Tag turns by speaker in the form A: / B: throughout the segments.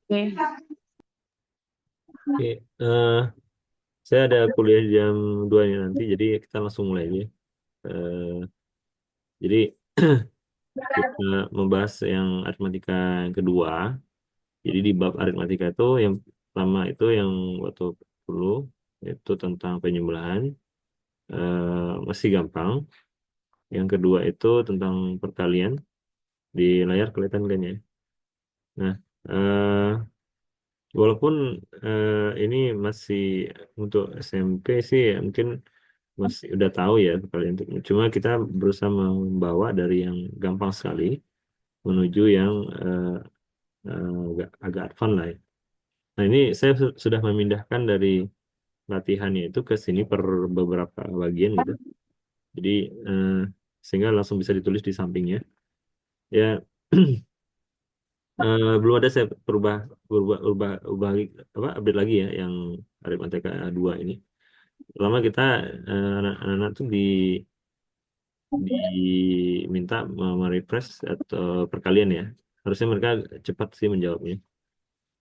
A: Oke.
B: Oke, saya ada kuliah jam 2 ini nanti, jadi kita langsung mulai aja. Eh, jadi kita membahas yang aritmatika yang kedua. Jadi di bab aritmatika itu yang pertama itu yang waktu dulu itu tentang penyembelahan, masih gampang. Yang kedua itu tentang perkalian, di layar kelihatan kan ya. Nah, walaupun ini masih untuk SMP sih ya, mungkin masih udah tahu ya kalian itu. Cuma kita berusaha membawa dari yang gampang sekali menuju yang agak advance lah ya. Nah ini saya sudah memindahkan dari latihannya itu ke sini per beberapa bagian gitu. Jadi eh, sehingga langsung bisa ditulis di sampingnya. Ya belum ada saya berubah berubah ubah ubah apa update lagi ya yang Aritmatika 2 ini. Lama kita anak-anak tuh diminta merefresh atau perkalian ya. Harusnya mereka cepat sih menjawabnya.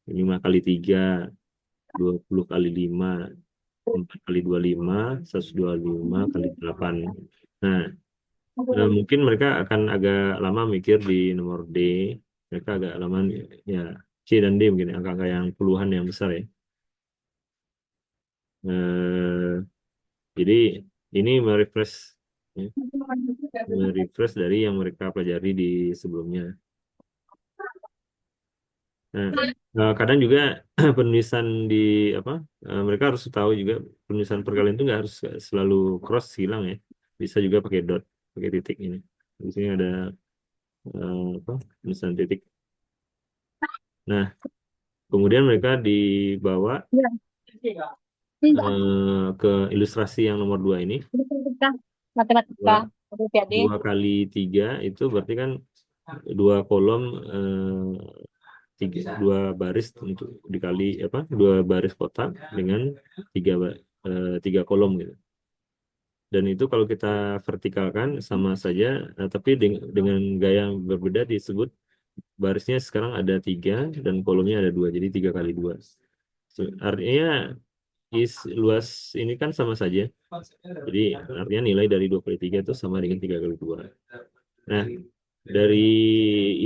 B: 5 kali 3, 20 kali 5, 4 kali 25, 125 kali 8. Nah, mungkin mereka akan agak lama mikir di nomor D. Mereka agak lama ya C dan D mungkin angka-angka yang puluhan yang besar ya. Eh, jadi ini merefresh ya, merefresh dari yang mereka pelajari di sebelumnya. Nah, kadang juga penulisan di apa mereka harus tahu juga penulisan perkalian itu nggak harus selalu cross hilang ya. Bisa juga pakai dot, pakai titik ini. Di sini ada apa penulisan titik. Nah, kemudian mereka dibawa
A: Ya. Tidak.
B: ke ilustrasi yang nomor 2 ini.
A: Matematika. Matematika.
B: Dua,
A: Olimpiade.
B: 2 kali 3 itu berarti kan 2 kolom, 2 baris untuk dikali apa 2 baris kotak dengan 3 kolom gitu. Dan itu kalau kita vertikalkan sama saja, tapi dengan gaya yang berbeda disebut barisnya sekarang ada 3 dan kolomnya ada 2, jadi 3 kali 2. Artinya luas ini kan sama saja. Jadi artinya nilai dari 2 kali 3 itu sama dengan 3 kali 2. Nah, dari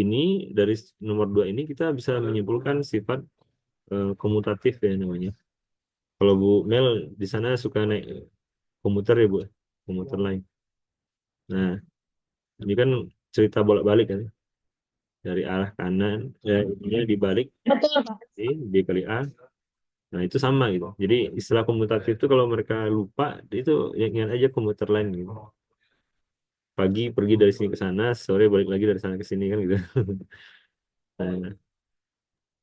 B: ini, dari nomor 2 ini kita bisa menyimpulkan sifat komutatif ya namanya. Kalau Bu Mel di sana suka naik komuter ya Bu, komuter lain. Nah, ini kan cerita bolak-balik kan, dari arah kanan, ya ini dibalik
A: Betul, Pak.
B: B kali A. Nah, itu sama gitu. Jadi istilah komutatif itu kalau mereka lupa, itu ingat aja komuter lain gitu. Pagi pergi dari sini ke sana, sore balik lagi dari sana ke sini kan gitu. Nah,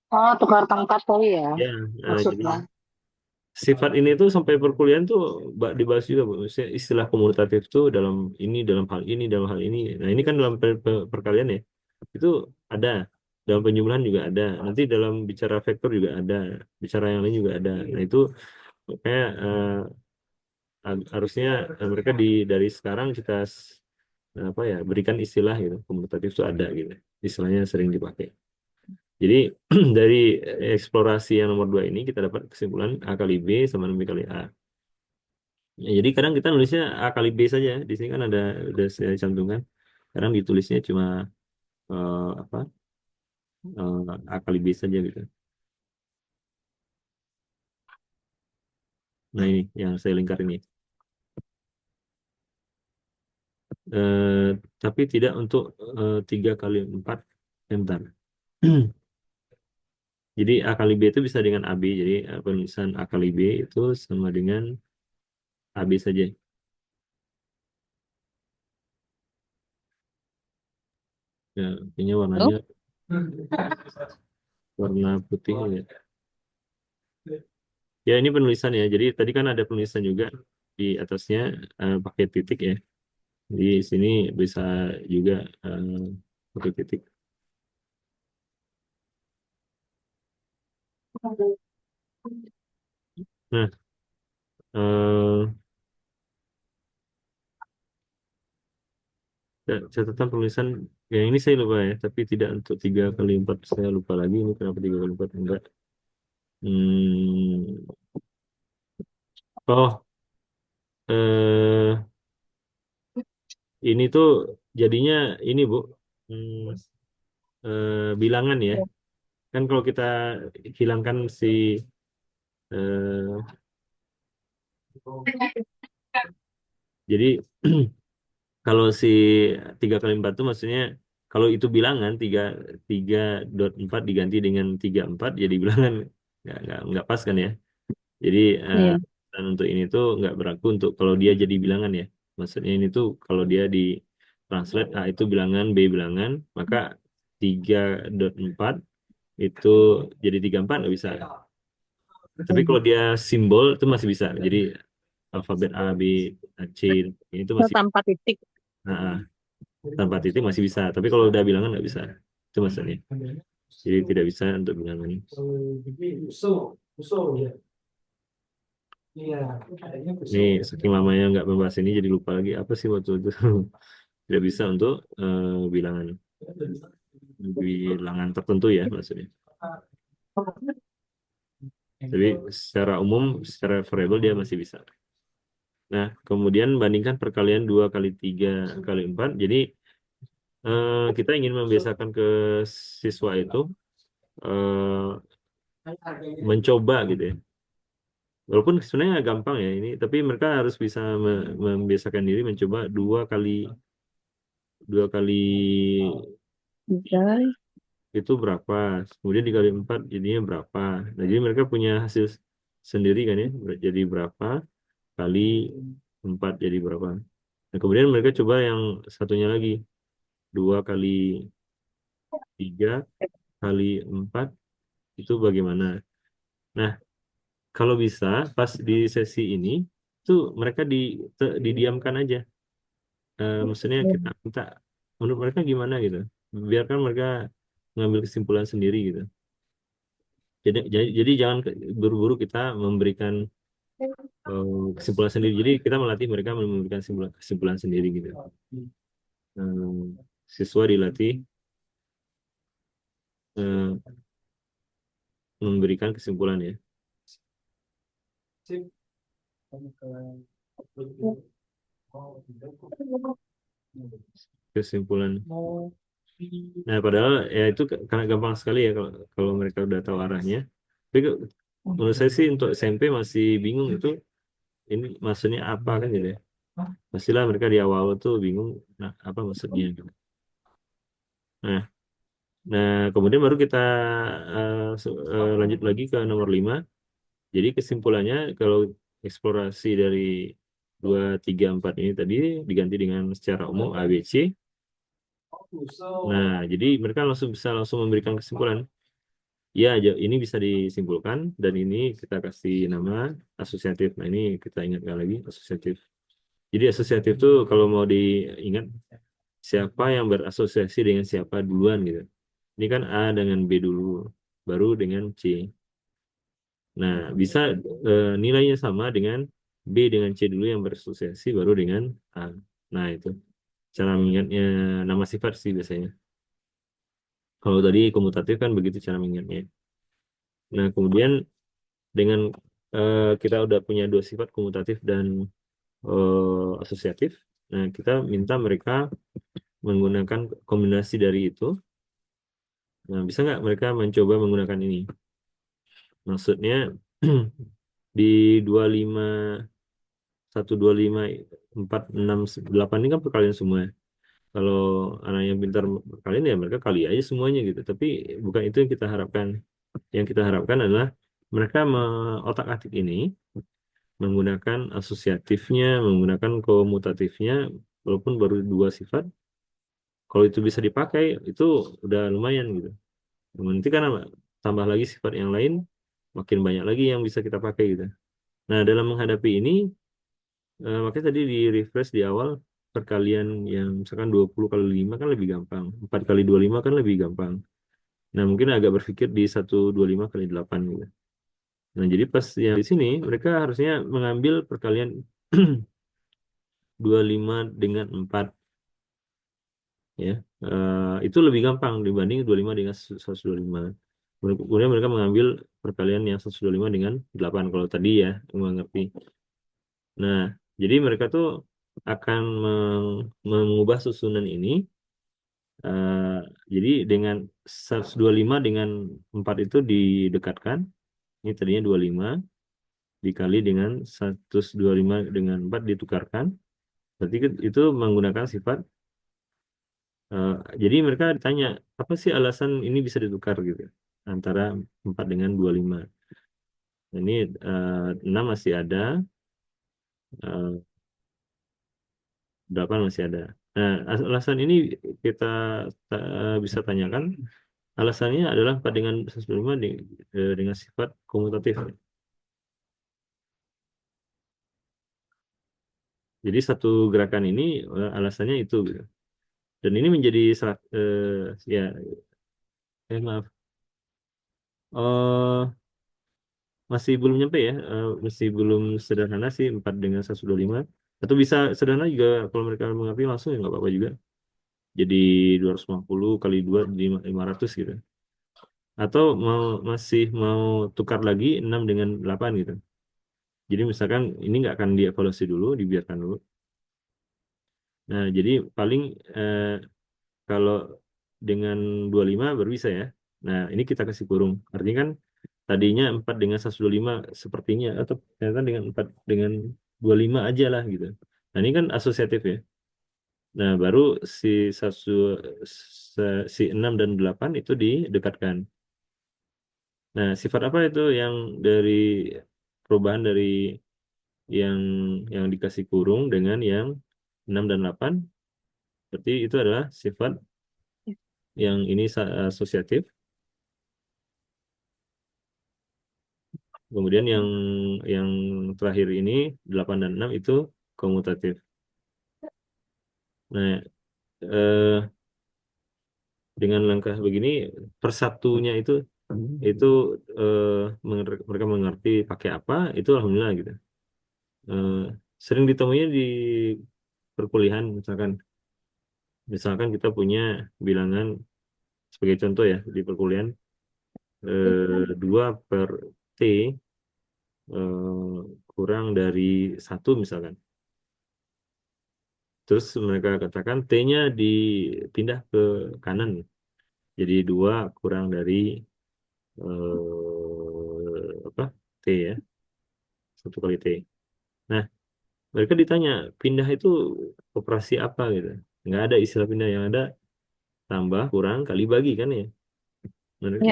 A: Oh, tukar tempat kali ya
B: ya, jadi
A: maksudnya.
B: sifat ini tuh sampai perkuliahan tuh dibahas juga, Bu. Maksudnya istilah komutatif tuh dalam ini, dalam hal ini, dalam hal ini. Nah, ini kan dalam perkalian ya. Itu ada. Dalam penjumlahan juga ada. Nanti dalam bicara vektor juga ada. Bicara yang lain juga ada. Nah, itu kayak harusnya mereka dari sekarang kita apa ya berikan istilah gitu. Komutatif itu ada gitu. Istilahnya sering dipakai. Jadi dari eksplorasi yang nomor 2 ini kita dapat kesimpulan A kali B sama dengan B kali A. Ya, jadi kadang kita nulisnya A kali B saja. Di sini kan ada saya cantumkan. Kadang ditulisnya cuma apa A kali B saja gitu. Nah ini yang saya lingkar ini. Eh, tapi tidak untuk 3 kali 4 bentar. Jadi A kali B itu bisa dengan AB. Jadi penulisan A kali B itu sama dengan AB saja. Ya, artinya warnanya
A: Halo?
B: warna putih ya. Ya ini penulisan ya. Jadi tadi kan ada penulisan juga di atasnya pakai titik ya. Di sini bisa juga pakai titik. Nah, eh, catatan penulisan. Yang ini saya lupa ya, tapi tidak untuk 3 kali 4. Saya lupa lagi ini kenapa 3 kali 4 enggak. Hmm, oh, eh, ini tuh jadinya ini Bu, hmm, bilangan ya. Kan kalau kita hilangkan si eh, jadi kalau si 3 kali 4 itu maksudnya kalau itu bilangan 3 3,4 diganti dengan 34 jadi bilangan nggak pas kan ya. Jadi
A: Iya.
B: dan untuk ini tuh nggak berlaku untuk kalau dia jadi bilangan ya. Maksudnya ini tuh kalau dia di translate A itu bilangan B bilangan maka 3,4 itu jadi 34 nggak bisa. Tapi kalau dia simbol itu masih bisa. Jadi alfabet A B C ini tuh
A: Oh,
B: masih
A: tanpa titik.
B: nah, tanpa titik masih bisa. Tapi kalau udah bilangan nggak bisa. Itu maksudnya. Jadi tidak bisa untuk bilangan. Ini saking lamanya nggak membahas ini jadi lupa lagi apa sih waktu itu. Tidak bisa untuk bilangan bilangan tertentu ya maksudnya. Tapi secara umum, secara variabel dia masih bisa. Nah, kemudian bandingkan perkalian 2 kali 3 kali 4. Jadi kita ingin membiasakan ke siswa itu eh, mencoba gitu ya. Walaupun sebenarnya gampang ya ini, tapi mereka harus bisa membiasakan diri mencoba 2 kali
A: Bisa.
B: itu berapa, kemudian dikali 4 jadinya berapa. Nah, jadi mereka punya hasil sendiri kan ya, jadi berapa kali 4 jadi berapa. Nah, kemudian mereka coba yang satunya lagi, 2 kali 3 kali 4 itu bagaimana. Nah, kalau bisa pas di sesi ini tuh mereka didiamkan aja. Maksudnya kita minta menurut mereka gimana gitu. Biarkan mereka mengambil kesimpulan sendiri gitu. Jadi jangan buru-buru kita memberikan kesimpulan sendiri. Jadi kita melatih mereka memberikan kesimpulan, kesimpulan sendiri gitu. Siswa dilatih eh, memberikan kesimpulan ya. Kesimpulan. Nah, padahal ya itu karena gampang sekali ya kalau kalau mereka udah tahu arahnya. Tapi menurut saya sih untuk SMP masih bingung itu ini maksudnya apa kan gitu ya. Pastilah mereka di awal tuh bingung, nah apa maksudnya gitu. Nah, nah kemudian baru kita lanjut lagi ke nomor 5. Jadi kesimpulannya kalau eksplorasi dari 2 3 4 ini tadi diganti dengan secara umum A B C. Nah, jadi mereka langsung memberikan kesimpulan. Ya, ini bisa disimpulkan dan ini kita kasih nama asosiatif. Nah, ini kita ingatkan lagi asosiatif. Jadi asosiatif itu kalau mau diingat siapa yang berasosiasi dengan siapa duluan gitu. Ini kan A dengan B dulu, baru dengan C. Nah, bisa nilainya sama dengan B dengan C dulu yang berasosiasi baru dengan A. Nah, itu cara mengingatnya nama sifat sih biasanya. Kalau tadi komutatif kan begitu cara mengingatnya. Nah, kemudian dengan kita udah punya dua sifat komutatif dan asosiatif. Nah, kita minta mereka menggunakan kombinasi dari itu. Nah, bisa nggak mereka mencoba menggunakan ini? Maksudnya di 25 1 2 5 4 6 8 ini kan perkalian semua. Kalau anak yang pintar perkalian ya mereka kali aja semuanya gitu. Tapi bukan itu yang kita harapkan. Yang kita harapkan adalah mereka otak-atik ini menggunakan asosiatifnya, menggunakan komutatifnya, walaupun baru dua sifat. Kalau itu bisa dipakai, itu udah lumayan gitu. Nanti kan tambah lagi sifat yang lain, makin banyak lagi yang bisa kita pakai gitu. Nah, dalam menghadapi ini, makanya tadi di refresh di awal, perkalian yang misalkan 20 kali 5 kan lebih gampang. 4 kali 25 kan lebih gampang. Nah, mungkin agak berpikir di 125 kali 8 gitu. Nah, jadi pas yang di sini, mereka harusnya mengambil perkalian 25 dengan 4. ya. Itu lebih gampang dibanding 25 dengan 125. Kemudian mereka mengambil perkalian yang 125 dengan 8 kalau tadi ya mengerti. Nah, jadi mereka tuh akan mengubah susunan ini. eh, jadi dengan 125 dengan 4 itu didekatkan. Ini tadinya 25 dikali dengan 125 dengan 4 ditukarkan. Berarti itu menggunakan sifat. eh, jadi mereka ditanya, apa sih alasan ini bisa ditukar gitu antara 4 dengan 25. Ini 6 masih ada, eh, 8 masih ada. Nah, alasan ini kita bisa tanyakan. Alasannya adalah 4 dengan 125 dengan sifat komutatif. Jadi satu gerakan ini alasannya itu gitu. Dan ini menjadi ya maaf. eh Masih belum nyampe ya, masih belum sederhana sih 4 dengan 125. Atau bisa sederhana juga kalau mereka mengerti langsung ya nggak apa-apa juga. Jadi 250 kali 2 500 gitu. Atau masih mau tukar lagi 6 dengan 8 gitu. Jadi misalkan ini nggak akan dievaluasi dulu, dibiarkan dulu. Nah, jadi paling eh, kalau dengan 25 baru bisa ya. Nah, ini kita kasih kurung. Artinya kan tadinya 4 dengan 125 sepertinya atau ternyata dengan 4 dengan 25 aja lah gitu. Nah, ini kan asosiatif ya. Nah, baru si satu si 6 dan 8 itu didekatkan. Nah, sifat apa itu yang dari perubahan dari yang dikasih kurung dengan yang 6 dan 8? Berarti itu adalah sifat yang ini asosiatif. Kemudian yang terakhir ini 8 dan 6 itu komutatif. Nah, eh, dengan langkah begini persatunya itu mereka mengerti pakai apa itu alhamdulillah gitu. Eh, Sering ditemuinya di perkuliahan misalkan kita punya bilangan sebagai contoh ya di perkuliahan 2 per T kurang dari 1 misalkan. Terus mereka katakan T-nya dipindah ke kanan. Jadi 2 kurang dari apa? T ya. 1 kali T. Nah, mereka ditanya, pindah itu operasi apa gitu. Nggak ada istilah pindah yang ada tambah, kurang, kali bagi kan ya. Mereka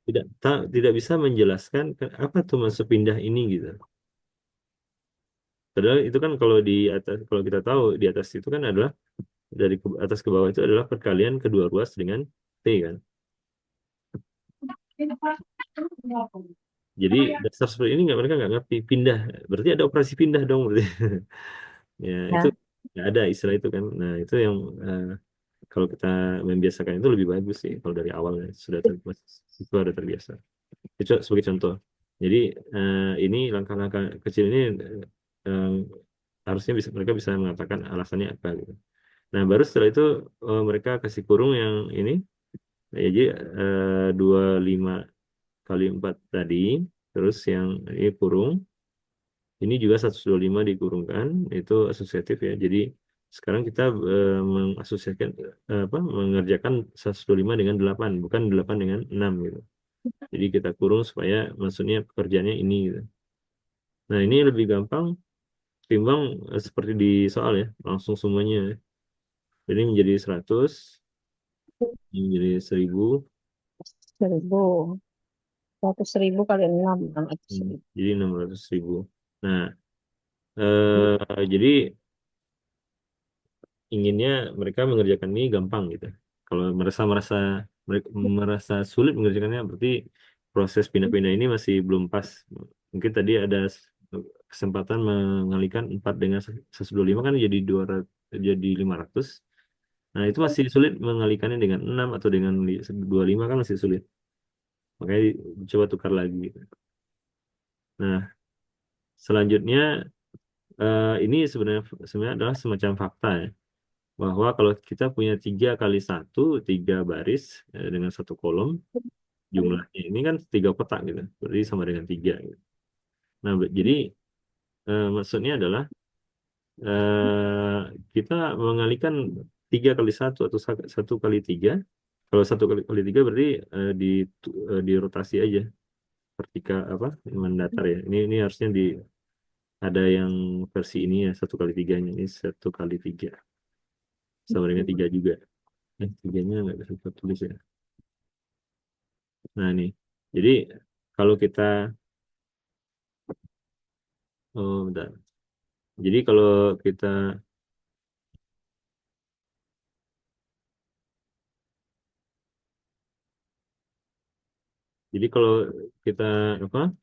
A: Ya,
B: tidak bisa menjelaskan apa tuh maksud pindah ini gitu. Padahal itu kan kalau di atas, kalau kita tahu di atas itu kan adalah dari ke atas ke bawah itu adalah perkalian kedua ruas dengan T kan. Jadi dasar seperti ini mereka nggak ngerti pindah. Berarti ada operasi pindah dong berarti. Ya itu
A: ya.
B: nggak ada istilah itu kan. Nah itu yang kalau kita membiasakan itu lebih bagus sih kalau dari awalnya siswa sudah terbiasa. Itu sebagai contoh. Jadi ini langkah-langkah kecil ini eh, harusnya mereka bisa mengatakan alasannya apa gitu. Nah baru setelah itu mereka kasih kurung yang ini. Nah, jadi 25 kali 4 tadi, terus yang ini kurung, ini juga 125 dikurungkan, itu asosiatif ya. Jadi sekarang kita mengasosiasikan mengerjakan 125 dengan 8, bukan 8 dengan 6 gitu. Jadi kita kurung supaya maksudnya pekerjaannya ini gitu. Nah, ini lebih gampang timbang seperti di soal ya, langsung semuanya. Jadi menjadi 100, ini menjadi 1000,
A: 1.000. 100.000 kali 6. 600.000.
B: jadi 600.000. Nah, jadi inginnya mereka mengerjakan ini gampang gitu. Kalau mereka merasa sulit mengerjakannya, berarti proses pindah-pindah ini masih belum pas. Mungkin tadi ada kesempatan mengalihkan 4 dengan 125 kan jadi 200, jadi 500. Nah, itu masih sulit mengalihkannya dengan 6 atau dengan 25 kan masih sulit. Makanya coba tukar lagi gitu. Nah, selanjutnya ini sebenarnya adalah semacam fakta ya. bahwa kalau kita punya 3 kali 1, 3 baris dengan 1 kolom, jumlahnya ini kan 3 kotak gitu, berarti sama dengan 3. Gitu. Nah, jadi maksudnya adalah eh, kita mengalihkan 3 kali 1 atau 1 kali 3. Kalau 1 kali 3 berarti dirotasi aja vertikal apa mendatar ya. Ini harusnya ada yang versi ini ya 1 kali 3-nya ini 1 kali 3 sama dengan 3 juga. Tiganya nggak bisa tulis ya. Nah nih, jadi kalau kita bentar. Jadi kalau kita jadi kalau kita apa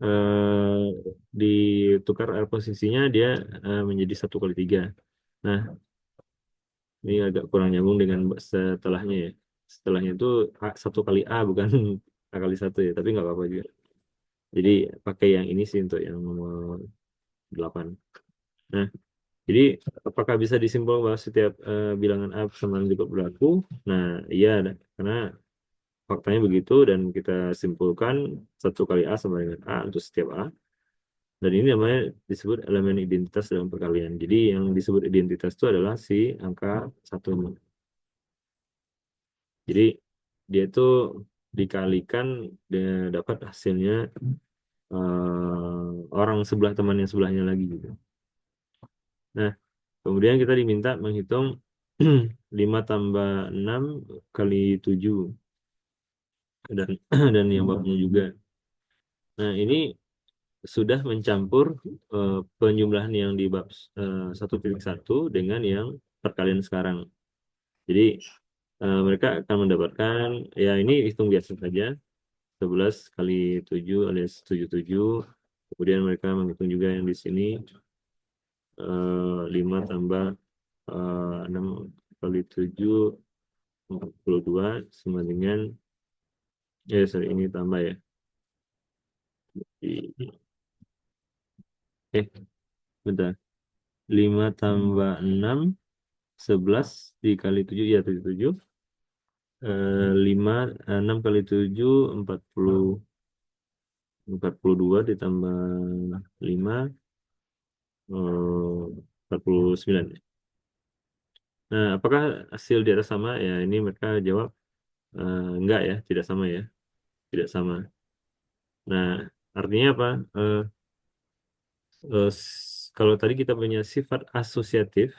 B: eh, ditukar posisinya dia menjadi 1 kali 3. Nah, ini agak kurang nyambung dengan setelahnya ya. Setelahnya itu 1 kali A bukan A kali 1 ya, tapi nggak apa-apa juga. Jadi pakai yang ini sih untuk yang nomor 8. Nah, jadi apakah bisa disimpulkan bahwa setiap bilangan A bersamaan juga berlaku? Nah, iya, karena faktanya begitu dan kita simpulkan 1 kali A sama dengan A untuk setiap A. Dan ini namanya disebut elemen identitas dalam perkalian. Jadi yang disebut identitas itu adalah si angka 1. Jadi dia itu dikalikan dan dapat hasilnya orang sebelah teman yang sebelahnya lagi gitu. Nah, kemudian kita diminta menghitung 5 tambah 6 kali 7 dan dan yang bawahnya juga. Nah, ini sudah mencampur penjumlahan yang di bab 1.1 dengan yang perkalian sekarang. Jadi mereka akan mendapatkan ya ini hitung biasa saja 11 kali 7 alias 77. Kemudian mereka menghitung juga yang di sini 5 tambah 6 kali 7 42 sama dengan sorry ini tambah ya. Eh bentar. 5 tambah 6 11 dikali 7 ya 77. 5 6 kali 7 42 ditambah 5 49. Nah, apakah hasil di atas sama? Ya, ini mereka jawab enggak ya, tidak sama ya, tidak sama. Nah, artinya apa? Kalau tadi kita punya sifat asosiatif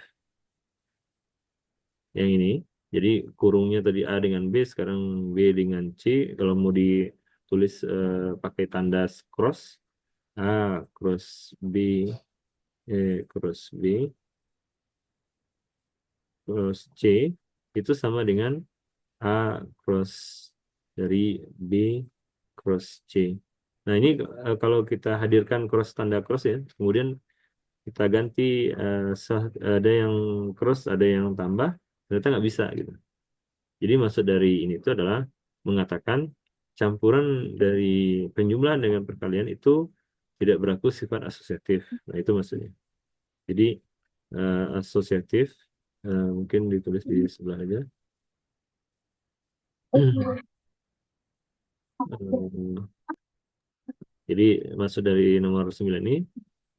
B: yang ini, jadi kurungnya tadi A dengan B, sekarang B dengan C. Kalau mau ditulis pakai tanda cross, A cross B, cross B, cross C, itu sama dengan A cross dari B cross C. Nah ini kalau kita hadirkan cross tanda cross ya, kemudian kita ganti ada yang cross, ada yang tambah, ternyata nggak bisa gitu. Jadi maksud dari ini itu adalah mengatakan campuran dari penjumlahan dengan perkalian itu tidak berlaku sifat asosiatif. Nah itu maksudnya. Jadi asosiatif mungkin ditulis di sebelah aja. Eh, Jadi maksud dari nomor 9 ini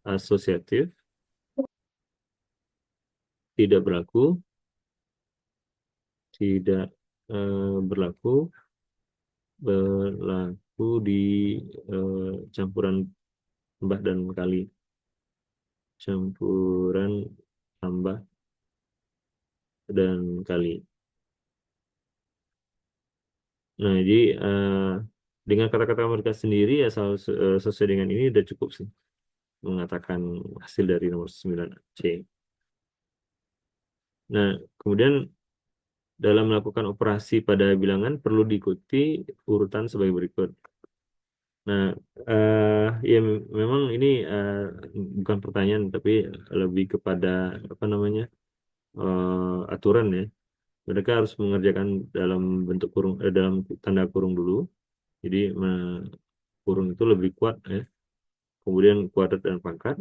B: asosiatif tidak berlaku, tidak berlaku berlaku di campuran tambah dan kali, campuran tambah dan kali. Nah, jadi dengan kata-kata mereka sendiri asal sesuai dengan ini udah cukup sih mengatakan hasil dari nomor 9C. Nah, kemudian dalam melakukan operasi pada bilangan perlu diikuti urutan sebagai berikut. Nah, ya memang ini bukan pertanyaan tapi lebih kepada apa namanya aturan ya. Mereka harus mengerjakan dalam bentuk kurung dalam tanda kurung dulu. Jadi kurung itu lebih kuat ya. Kemudian kuadrat dan pangkat.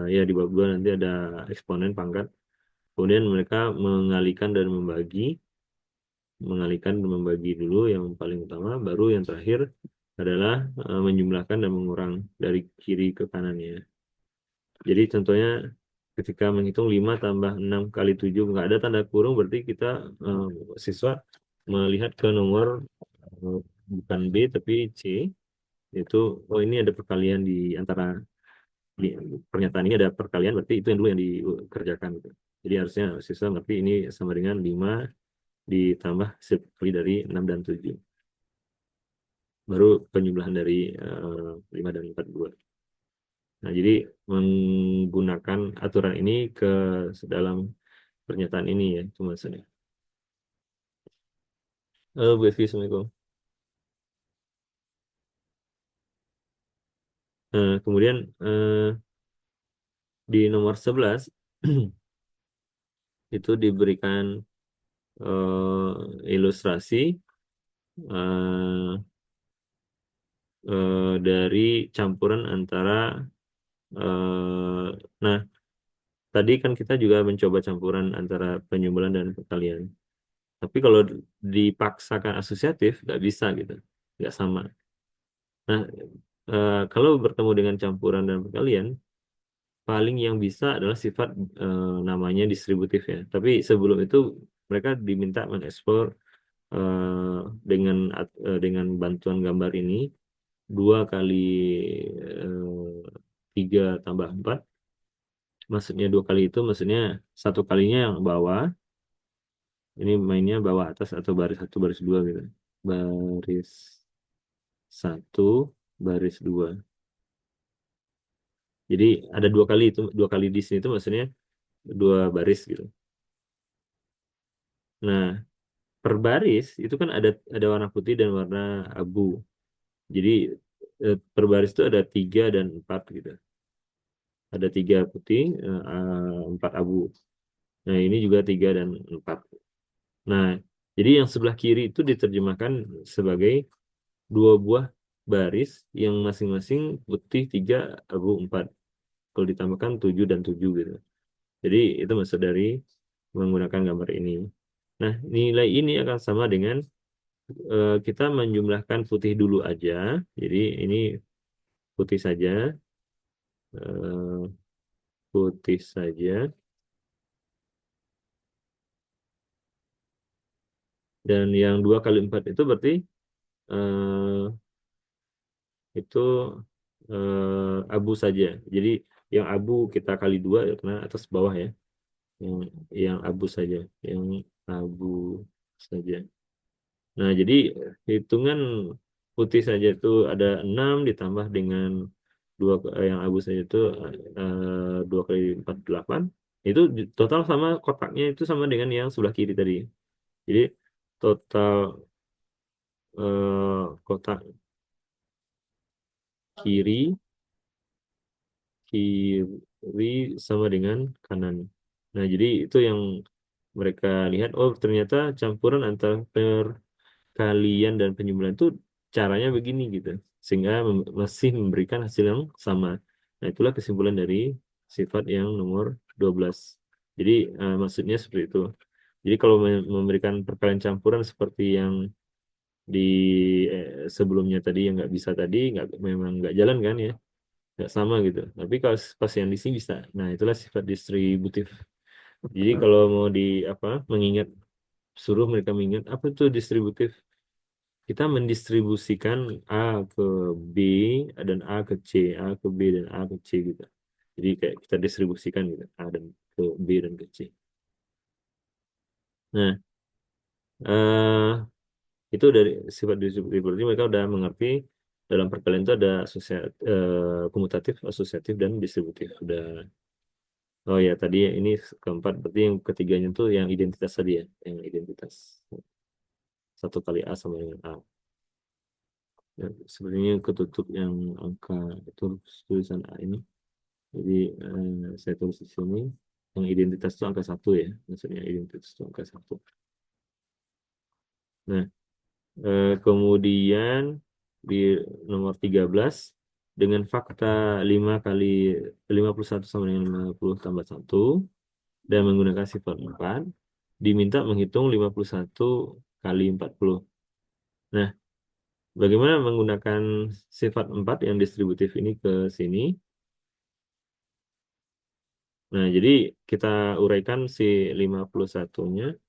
B: Ya di bab 2 nanti ada eksponen pangkat. Kemudian mereka mengalihkan dan membagi dulu yang paling utama, baru yang terakhir adalah menjumlahkan dan mengurang dari kiri ke kanannya. Jadi contohnya ketika menghitung 5 tambah 6 kali 7 nggak ada tanda kurung, berarti kita eh, siswa melihat ke nomor eh, bukan B tapi C, itu oh ini ada perkalian di antara di pernyataan ini ada perkalian, berarti itu yang dulu yang dikerjakan gitu. Jadi harusnya siswa ngerti ini sama dengan 5 ditambah 10 kali dari 6 dan 7. Baru penjumlahan dari 5 dan 4 2. Nah, jadi menggunakan aturan ini ke dalam pernyataan ini ya, itu maksudnya. Bu Evi, Assalamualaikum. Kemudian di nomor 11 itu diberikan ilustrasi eh, dari campuran antara nah tadi kan kita juga mencoba campuran antara penyumbulan dan perkalian. Tapi kalau dipaksakan asosiatif nggak bisa gitu, nggak sama. Nah, kalau bertemu dengan campuran dan perkalian, paling yang bisa adalah sifat namanya distributif ya. Tapi sebelum itu mereka diminta mengeksplor eh, dengan bantuan gambar ini 2 kali 3 tambah 4. Maksudnya 2 kali itu maksudnya satu kalinya yang bawah. Ini mainnya bawah atas atau baris satu baris dua gitu. Baris satu baris dua. Jadi ada 2 kali itu 2 kali di sini itu maksudnya 2 baris gitu. Nah, per baris itu kan ada warna putih dan warna abu. Jadi per baris itu ada 3 dan 4 gitu. Ada 3 putih, 4 abu. Nah, ini juga 3 dan 4. Nah, jadi yang sebelah kiri itu diterjemahkan sebagai 2 buah baris yang masing-masing putih 3, abu 4. Kalau ditambahkan 7 dan 7 gitu. Jadi itu maksud dari menggunakan gambar ini. Nah, nilai ini akan sama dengan kita menjumlahkan putih dulu aja. Jadi ini putih saja, eh, putih saja. Dan yang 2 kali 4 itu berarti eh, itu abu saja. Jadi yang abu kita kali 2 ya karena atas bawah ya. Yang yang abu saja, yang abu saja. Nah, jadi hitungan putih saja itu ada 6 ditambah dengan yang abu saja itu 2 kali 4 8. Itu total sama kotaknya itu sama dengan yang sebelah kiri tadi. Jadi total kotak kiri kiri sama dengan kanan. Nah, jadi itu yang mereka lihat. Oh, ternyata campuran antara perkalian dan penjumlahan itu caranya begini gitu. Sehingga masih memberikan hasil yang sama. Nah, itulah kesimpulan dari sifat yang nomor 12. Jadi, maksudnya seperti itu. Jadi, kalau memberikan perkalian campuran seperti yang di sebelumnya tadi yang nggak bisa tadi, memang nggak jalan kan ya, nggak sama gitu. Tapi kalau pas yang di sini bisa. Nah, itulah sifat distributif. Jadi kalau mau di apa mengingat suruh mereka mengingat apa itu distributif. Kita mendistribusikan A ke B dan A ke C, A ke B dan A ke C gitu. Jadi kayak kita distribusikan gitu, A dan ke B dan ke C. Nah, eh, itu dari sifat distributif. Berarti mereka udah mengerti dalam perkalian itu ada komutatif, asosiatif, dan distributif. Udah. Oh ya, tadi ini keempat. Berarti yang ketiganya itu yang identitas tadi ya, yang identitas. 1 kali A sama dengan A. Ya, sebenarnya ketutup yang angka itu tulisan A ini. Jadi saya tulis di sini yang identitas itu angka 1 ya, maksudnya identitas itu angka 1. Nah, kemudian di nomor 13 dengan fakta 5 kali 51 sama dengan 50 tambah 1 dan menggunakan sifat 4, diminta menghitung 51 kali 40. Nah, bagaimana menggunakan sifat 4 yang distributif ini ke sini? Nah, jadi kita uraikan si 51-nya.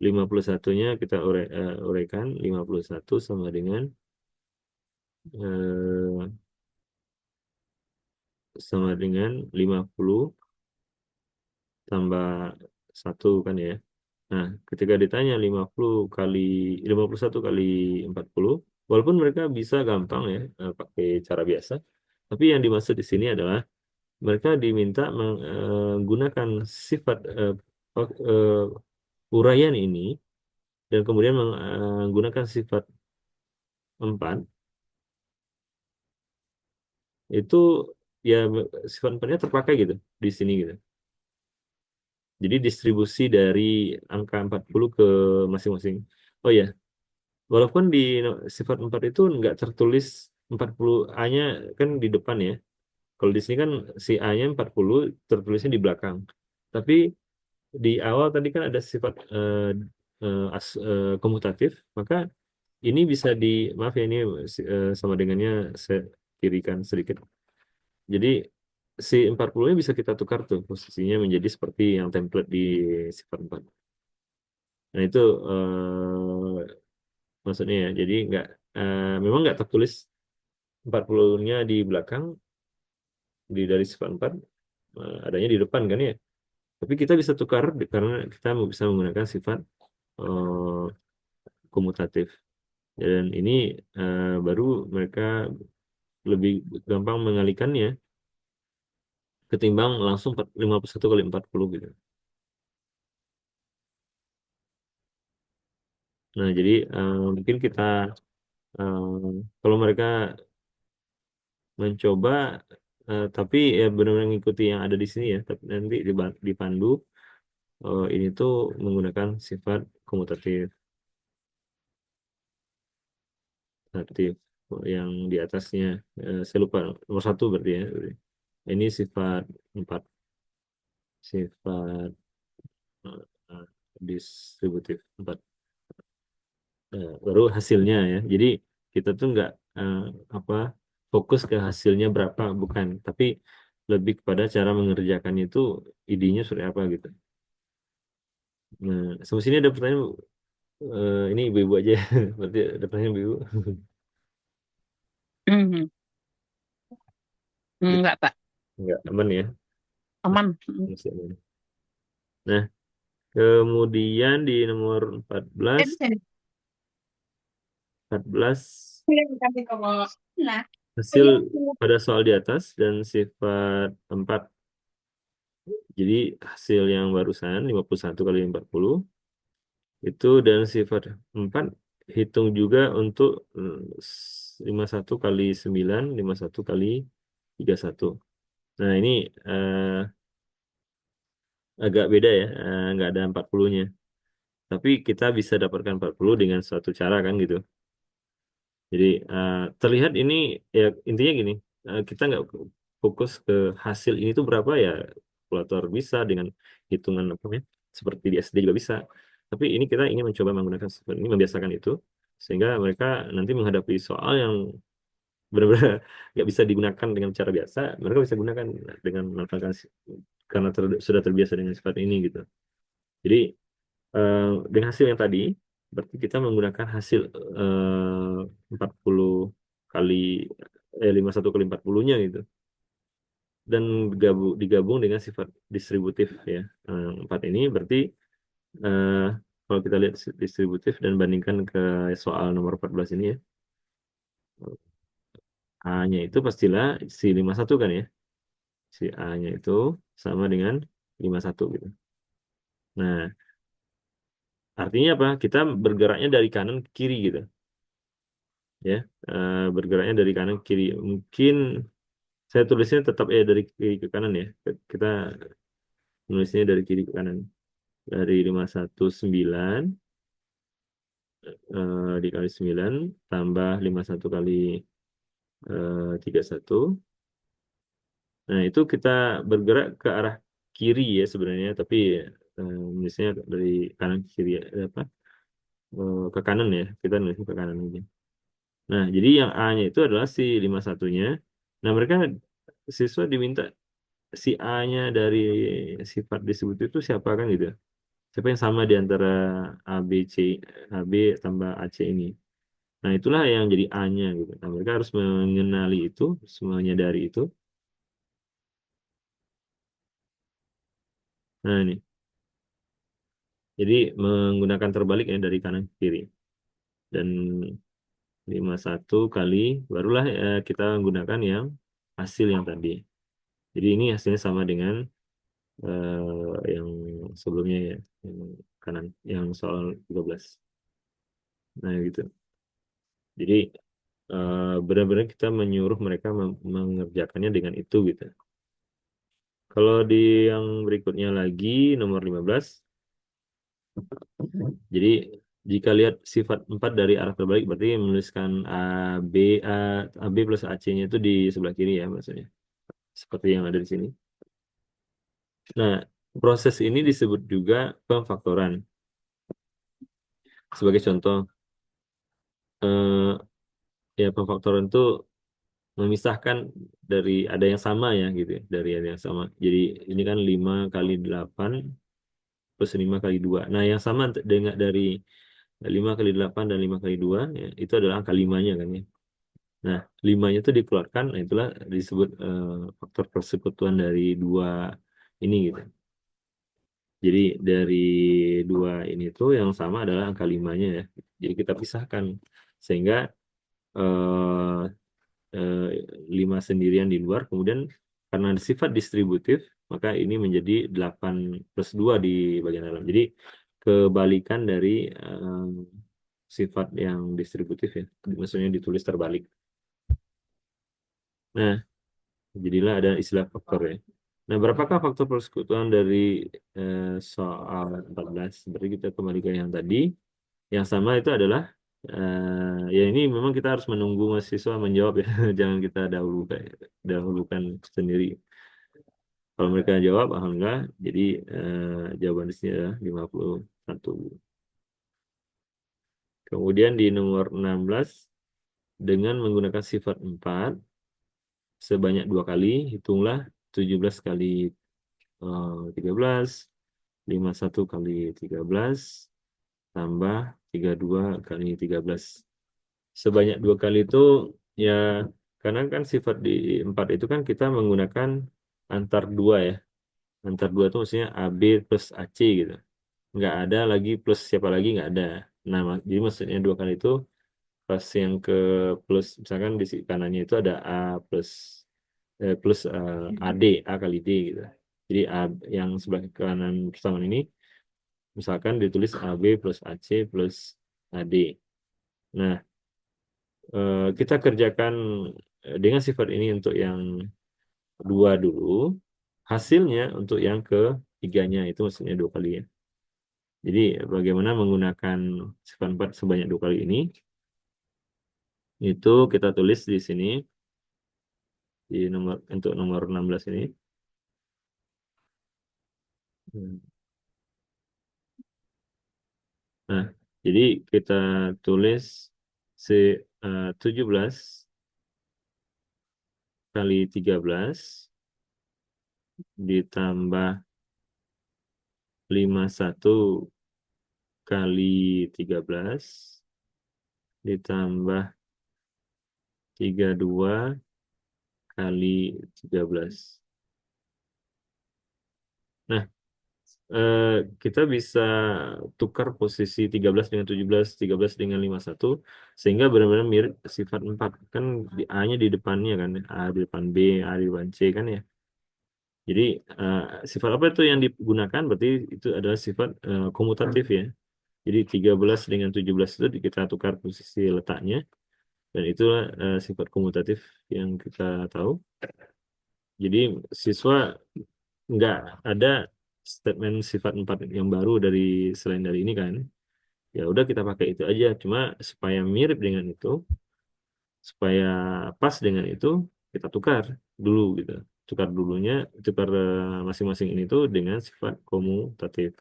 B: 51-nya kita uraikan. 51 sama dengan eh, 50 tambah 1 kan ya. Nah, ketika ditanya 51 kali 40, walaupun mereka bisa gampang ya pakai cara biasa, tapi yang dimaksud di sini adalah mereka diminta menggunakan sifat uraian ini dan kemudian menggunakan sifat 4 itu ya sifat 4-nya terpakai gitu di sini gitu. Jadi distribusi dari angka 40 ke masing-masing. Oh ya, walaupun di sifat 4 itu nggak tertulis 40A-nya kan di depan ya. Kalau di sini kan si A-nya 40 tertulisnya di belakang. Tapi di awal tadi kan ada sifat komutatif, maka ini bisa maaf ya ini sama dengannya saya kirikan sedikit. Jadi si 40-nya bisa kita tukar tuh posisinya menjadi seperti yang template di sifat 4. Nah itu maksudnya ya. Jadi memang nggak tertulis 40-nya di belakang dari sifat 4 adanya di depan kan ya. Tapi kita bisa tukar karena kita bisa menggunakan sifat eh, komutatif. Dan ini baru mereka lebih gampang mengalihkannya ketimbang langsung 51 kali 40 gitu. Nah, jadi mungkin kita kalau mereka mencoba tapi ya benar-benar ngikuti yang ada di sini ya, tapi nanti dipandu ini tuh menggunakan sifat komutatif aktif yang di atasnya saya lupa nomor satu berarti ya. Ini sifat 4 sifat eh, distributif 4. Baru hasilnya ya. Jadi kita tuh nggak eh, apa fokus ke hasilnya berapa bukan, tapi lebih kepada cara mengerjakannya itu idenya seperti apa gitu. Nah, sampai sini ada pertanyaan Bu? Ini ibu-ibu aja, berarti ada pertanyaan ibu.
A: Mhm. Enggak, Pak.
B: Nggak aman ya, masih,
A: Aman. Mhm.
B: masih aman. Nah, kemudian di nomor 14,
A: Bisa
B: 14
A: dikasih ke bawah. Nah,
B: hasil pada soal di atas dan sifat 4. Jadi hasil yang barusan 51 kali 40 itu dan sifat 4 hitung juga untuk 51 kali 9, 51 kali 31. Nah, ini eh, agak beda ya, nggak ada 40-nya. Tapi kita bisa dapatkan 40 dengan suatu cara kan gitu. Jadi terlihat ini ya intinya gini, kita nggak fokus ke hasil ini tuh berapa ya, kalkulator bisa dengan hitungan apa ya, seperti di SD juga bisa. Tapi ini kita ingin mencoba menggunakan seperti ini, membiasakan itu, sehingga mereka nanti menghadapi soal yang benar-benar nggak bisa digunakan dengan cara biasa, mereka bisa gunakan dengan manfaatkan karena sudah terbiasa dengan sifat ini gitu. Jadi dengan hasil yang tadi, berarti kita menggunakan hasil 40 kali 51 kali 40-nya gitu. Dan digabung dengan sifat distributif ya. 4 ini berarti eh, kalau kita lihat distributif dan bandingkan ke soal nomor 14 ini ya. A-nya itu pastilah si 51 kan ya. Si A-nya itu sama dengan 51 gitu. Nah, artinya apa? Kita bergeraknya dari kanan ke kiri gitu. Ya, bergeraknya dari kanan ke kiri. Mungkin saya tulisnya tetap dari kiri ke kanan ya. Kita nulisnya dari kiri ke kanan. Dari 519 dikali 9 tambah 51 kali 31. Nah, itu kita bergerak ke arah kiri ya sebenarnya, tapi misalnya dari kanan ke kiri apa ke kanan ya, kita nulisnya ke kanan aja. Nah, jadi yang A-nya itu adalah si 51-nya. Nah, mereka siswa diminta si A-nya dari sifat disebut itu siapa kan gitu. Siapa yang sama di antara A, B, C, A, B tambah AC ini. Nah, itulah yang jadi A-nya gitu. Nah, mereka harus mengenali itu, menyadari itu. Nah, ini. Jadi menggunakan terbalik ya dari kanan ke kiri. Dan 51 kali barulah kita menggunakan yang hasil yang tadi. Jadi ini hasilnya sama dengan yang sebelumnya ya, yang kanan, yang soal 13. Nah, gitu. Jadi benar-benar kita menyuruh mereka mengerjakannya dengan itu gitu. Kalau di yang berikutnya lagi nomor 15, jadi jika lihat sifat 4 dari arah terbalik berarti menuliskan B A, AB plus AC-nya itu di sebelah kiri ya maksudnya. Seperti yang ada di sini. Nah, proses ini disebut juga pemfaktoran. Sebagai contoh, eh, ya pemfaktoran itu memisahkan dari ada yang sama ya gitu ya, dari ada yang sama. Jadi ini kan 5 kali 8 plus 5 kali 2. Nah, yang sama dengan dari 5 kali 8 dan 5 kali 2 ya, itu adalah angka 5-nya kan ya. Nah, 5-nya itu dikeluarkan, nah itulah disebut faktor persekutuan dari dua ini gitu. Jadi dari dua ini tuh yang sama adalah angka 5-nya ya. Jadi kita pisahkan sehingga eh, eh, 5 sendirian di luar, kemudian karena sifat distributif, maka ini menjadi 8 plus 2 di bagian dalam. Jadi kebalikan dari sifat yang distributif ya, maksudnya ditulis terbalik. Nah, jadilah ada istilah faktor ya. Nah, berapakah faktor persekutuan dari soal 14? Berarti kita kembali ke yang tadi. Yang sama itu adalah ya ini memang kita harus menunggu mahasiswa menjawab ya. Jangan kita dahulukan sendiri. Kalau mereka jawab, alhamdulillah. Jadi jawaban di sini adalah 51. Kemudian di nomor 16 dengan menggunakan sifat 4 sebanyak 2 kali, hitunglah 17 kali 13, 51 kali 13 tambah 32 kali 13. Sebanyak 2 kali itu ya karena kan sifat di 4 itu kan kita menggunakan antar dua ya. Antar dua itu maksudnya AB plus AC gitu. Nggak ada lagi plus siapa lagi nggak ada. Nah, jadi maksudnya 2 kali itu pas yang ke plus misalkan di sisi kanannya itu ada A plus plus AD, A kali D gitu. Jadi A yang sebelah kanan persamaan ini misalkan ditulis AB plus AC plus AD. Nah, kita kerjakan dengan sifat ini untuk yang dua dulu. Hasilnya untuk yang ketiganya itu maksudnya 2 kali ya. Jadi bagaimana menggunakan sifat 4 sebanyak 2 kali ini? Itu kita tulis di sini di nomor untuk nomor 16 ini. Hmm. Nah, jadi kita tulis C 17 kali 13 ditambah 51 kali 13 ditambah 32 kali 13. Nah, eh, kita bisa tukar posisi 13 dengan 17, 13 dengan 51 sehingga benar-benar mirip sifat 4. Kan di A-nya di depannya kan, A di depan B, A di depan C kan ya. Jadi eh, sifat apa itu yang digunakan? Berarti itu adalah sifat komutatif ya. Jadi 13 dengan 17 itu kita tukar posisi letaknya dan itulah sifat komutatif yang kita tahu. Jadi siswa nggak ada statement sifat 4 yang baru dari selain dari ini kan. Ya udah kita pakai itu aja. Cuma supaya mirip dengan itu, supaya pas dengan itu kita tukar dulu gitu. Tukar dulunya, tukar masing-masing ini tuh dengan sifat komutatif.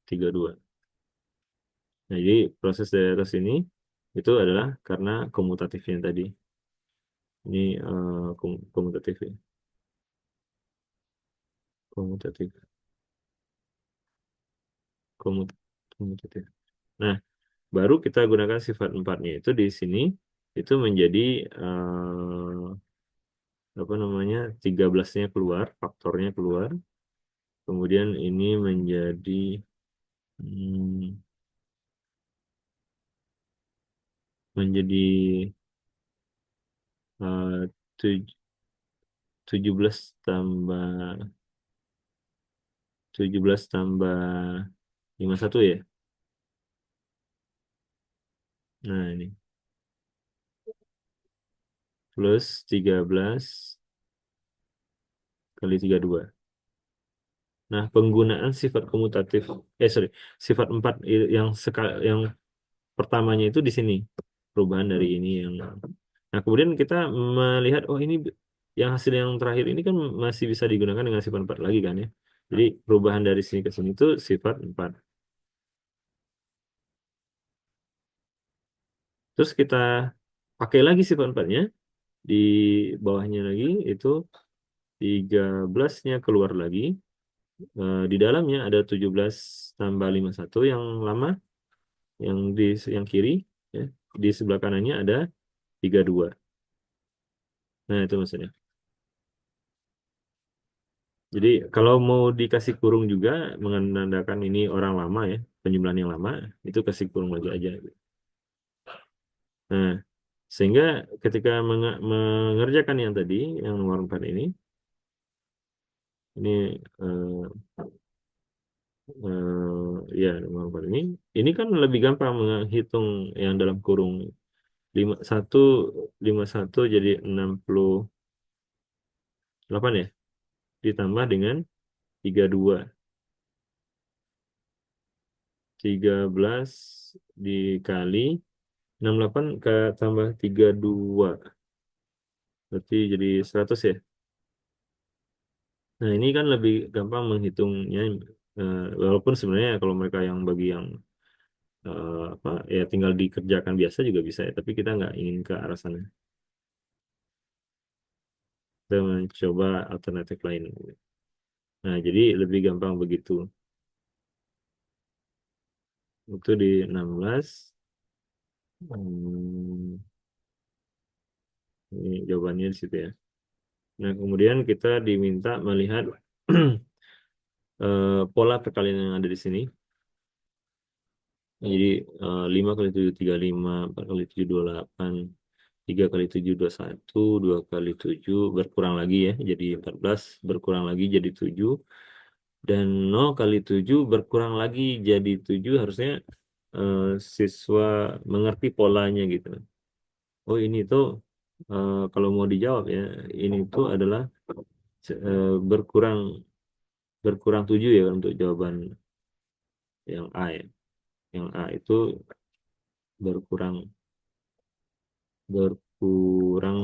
B: 32. Nah, jadi proses dari atas ini itu adalah karena komutatifnya tadi. Ini komutatif ya. Komutatif. Komut- Komutatif. Nah, baru kita gunakan sifat empatnya itu di sini itu menjadi apa namanya 13-nya keluar, faktornya keluar. Kemudian ini menjadi hmm, menjadi eh, tuj- 17 tambah 17 tambah 51 ya. Nah, ini plus 13 kali 32. Nah, penggunaan sifat komutatif, sorry, sifat 4 yang pertamanya itu di sini. Perubahan dari ini yang. Nah, kemudian kita melihat, oh ini yang hasil yang terakhir ini kan masih bisa digunakan dengan sifat 4 lagi kan ya. Jadi perubahan dari sini ke sini itu sifat 4. Terus kita pakai lagi sifat 4-nya, di bawahnya lagi itu 13-nya keluar lagi. Di dalamnya ada 17 tambah 51 yang lama, yang yang kiri, ya. Di sebelah kanannya ada 32. Nah, itu maksudnya. Jadi kalau mau dikasih kurung juga menandakan ini orang lama ya, penjumlahan yang lama, itu kasih kurung lagi aja. Nah, sehingga ketika mengerjakan yang tadi, yang nomor 4 ini ya nomor 4 ini kan lebih gampang menghitung yang dalam kurung 51 51 jadi 68 ya, ditambah dengan 32. 13 dikali 68 ke tambah 32. Berarti jadi 100 ya. Nah, ini kan lebih gampang menghitungnya. Walaupun sebenarnya kalau mereka yang bagi yang apa ya tinggal dikerjakan biasa juga bisa ya. Tapi kita nggak ingin ke arah sana. Kita mencoba alternatif lain. Nah, jadi lebih gampang begitu. Itu di 16. Hmm, ini jawabannya di situ ya. Nah, kemudian kita diminta melihat pola perkalian yang ada di sini. Jadi 5 kali 7 35, 4 kali 7 28, 3 kali 7 21, 2 kali 7 berkurang lagi ya, jadi 14, berkurang lagi jadi 7, dan 0 kali 7 berkurang lagi jadi 7, harusnya eh, siswa mengerti polanya gitu. Oh, ini tuh kalau mau dijawab ya, ini tuh adalah berkurang berkurang 7 ya untuk jawaban yang A ya. Yang A itu berkurang berkurang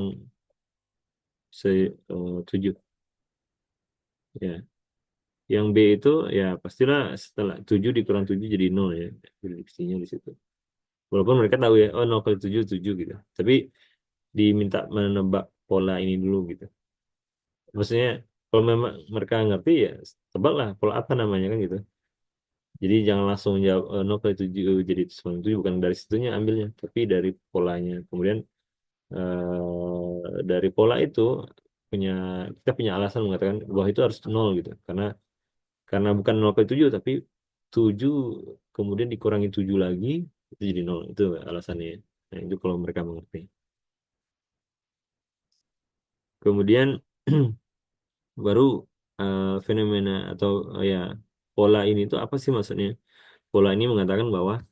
B: 7 ya. Yang B itu ya pastilah setelah 7 dikurang 7 jadi 0 ya. Prediksinya di situ. Walaupun mereka tahu ya, oh 0 kali 7 7 gitu. Tapi diminta menebak pola ini dulu gitu. Maksudnya kalau memang mereka ngerti ya tebaklah pola apa namanya kan gitu. Jadi jangan langsung jawab 0 kali 7 jadi 7, bukan dari situnya ambilnya, tapi dari polanya. Kemudian dari pola itu punya kita punya alasan mengatakan bahwa itu harus 0 gitu. Karena bukan 0 kali 7 tapi 7 kemudian dikurangi 7 lagi itu jadi 0. Itu alasannya. Nah, itu kalau mereka mengerti. Kemudian baru fenomena atau ya pola ini itu apa sih maksudnya? Pola ini mengatakan bahwa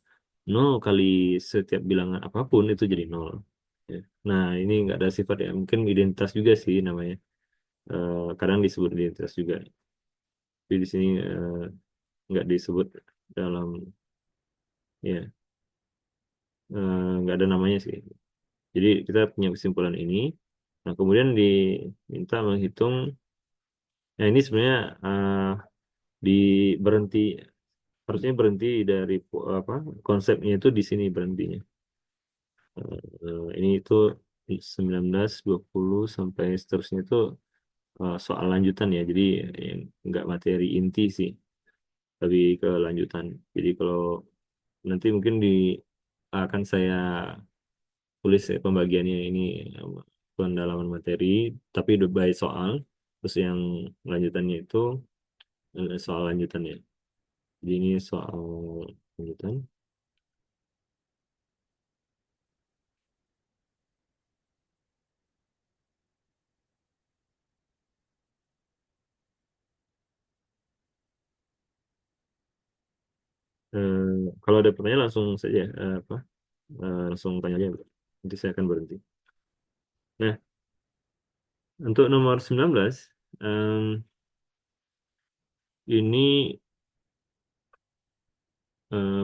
B: 0 kali setiap bilangan apapun itu jadi 0. Ya. Nah, ini nggak ada sifat ya. Mungkin identitas juga sih namanya. Kadang disebut identitas juga. Tapi di sini nggak disebut dalam. Ya, nggak ada namanya sih. Jadi kita punya kesimpulan ini. Nah, kemudian diminta menghitung. Nah, ini sebenarnya di berhenti harusnya berhenti dari apa konsepnya itu di sini berhentinya. Ini itu 19, 20 sampai seterusnya itu soal lanjutan ya. Jadi yang nggak materi inti sih, lebih ke lanjutan. Jadi kalau nanti mungkin akan saya tulis ya pembagiannya ini eh, pendalaman materi, tapi udah by soal. Terus yang lanjutannya itu soal lanjutannya. Jadi ini soal lanjutan. Eh, Kalau ada pertanyaan langsung saja apa langsung tanya aja. Nanti saya akan berhenti. Nah, untuk nomor 19 em, ini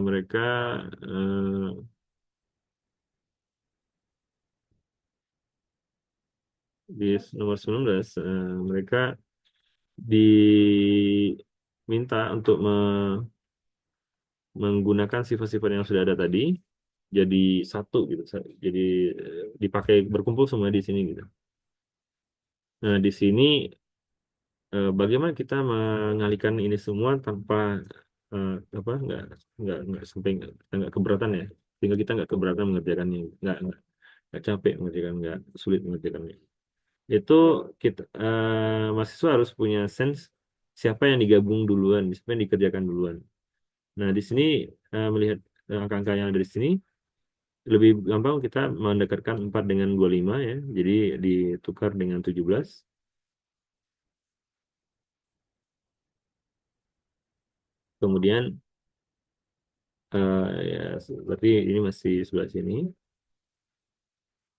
B: mereka eh, di nomor 19 mereka diminta untuk menggunakan sifat-sifat yang sudah ada tadi jadi satu gitu. Jadi dipakai berkumpul semua di sini gitu. Nah, di sini bagaimana kita mengalihkan ini semua tanpa eh, apa nggak sampai nggak keberatan ya, sehingga kita nggak keberatan mengerjakannya, nggak capek mengerjakan, nggak sulit mengerjakannya. Itu kita mahasiswa harus punya sense siapa yang digabung duluan, siapa yang dikerjakan duluan. Nah, di sini melihat angka-angka yang ada di sini lebih gampang kita mendekatkan 4 dengan 25 ya. Jadi ditukar dengan 17. Kemudian ya berarti ini masih sebelah sini.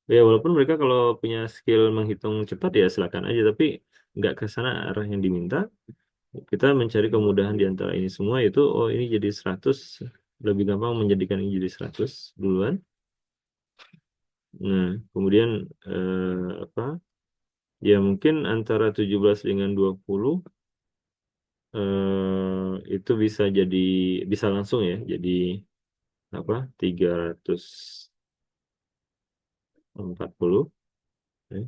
B: Ya walaupun mereka kalau punya skill menghitung cepat ya silakan aja, tapi nggak ke sana arah yang diminta. Kita mencari kemudahan di antara ini semua itu oh ini jadi 100, lebih gampang menjadikan ini jadi 100 duluan. Nah, kemudian apa? Ya mungkin antara 17 dengan 20 itu bisa langsung ya jadi apa? 340 ya.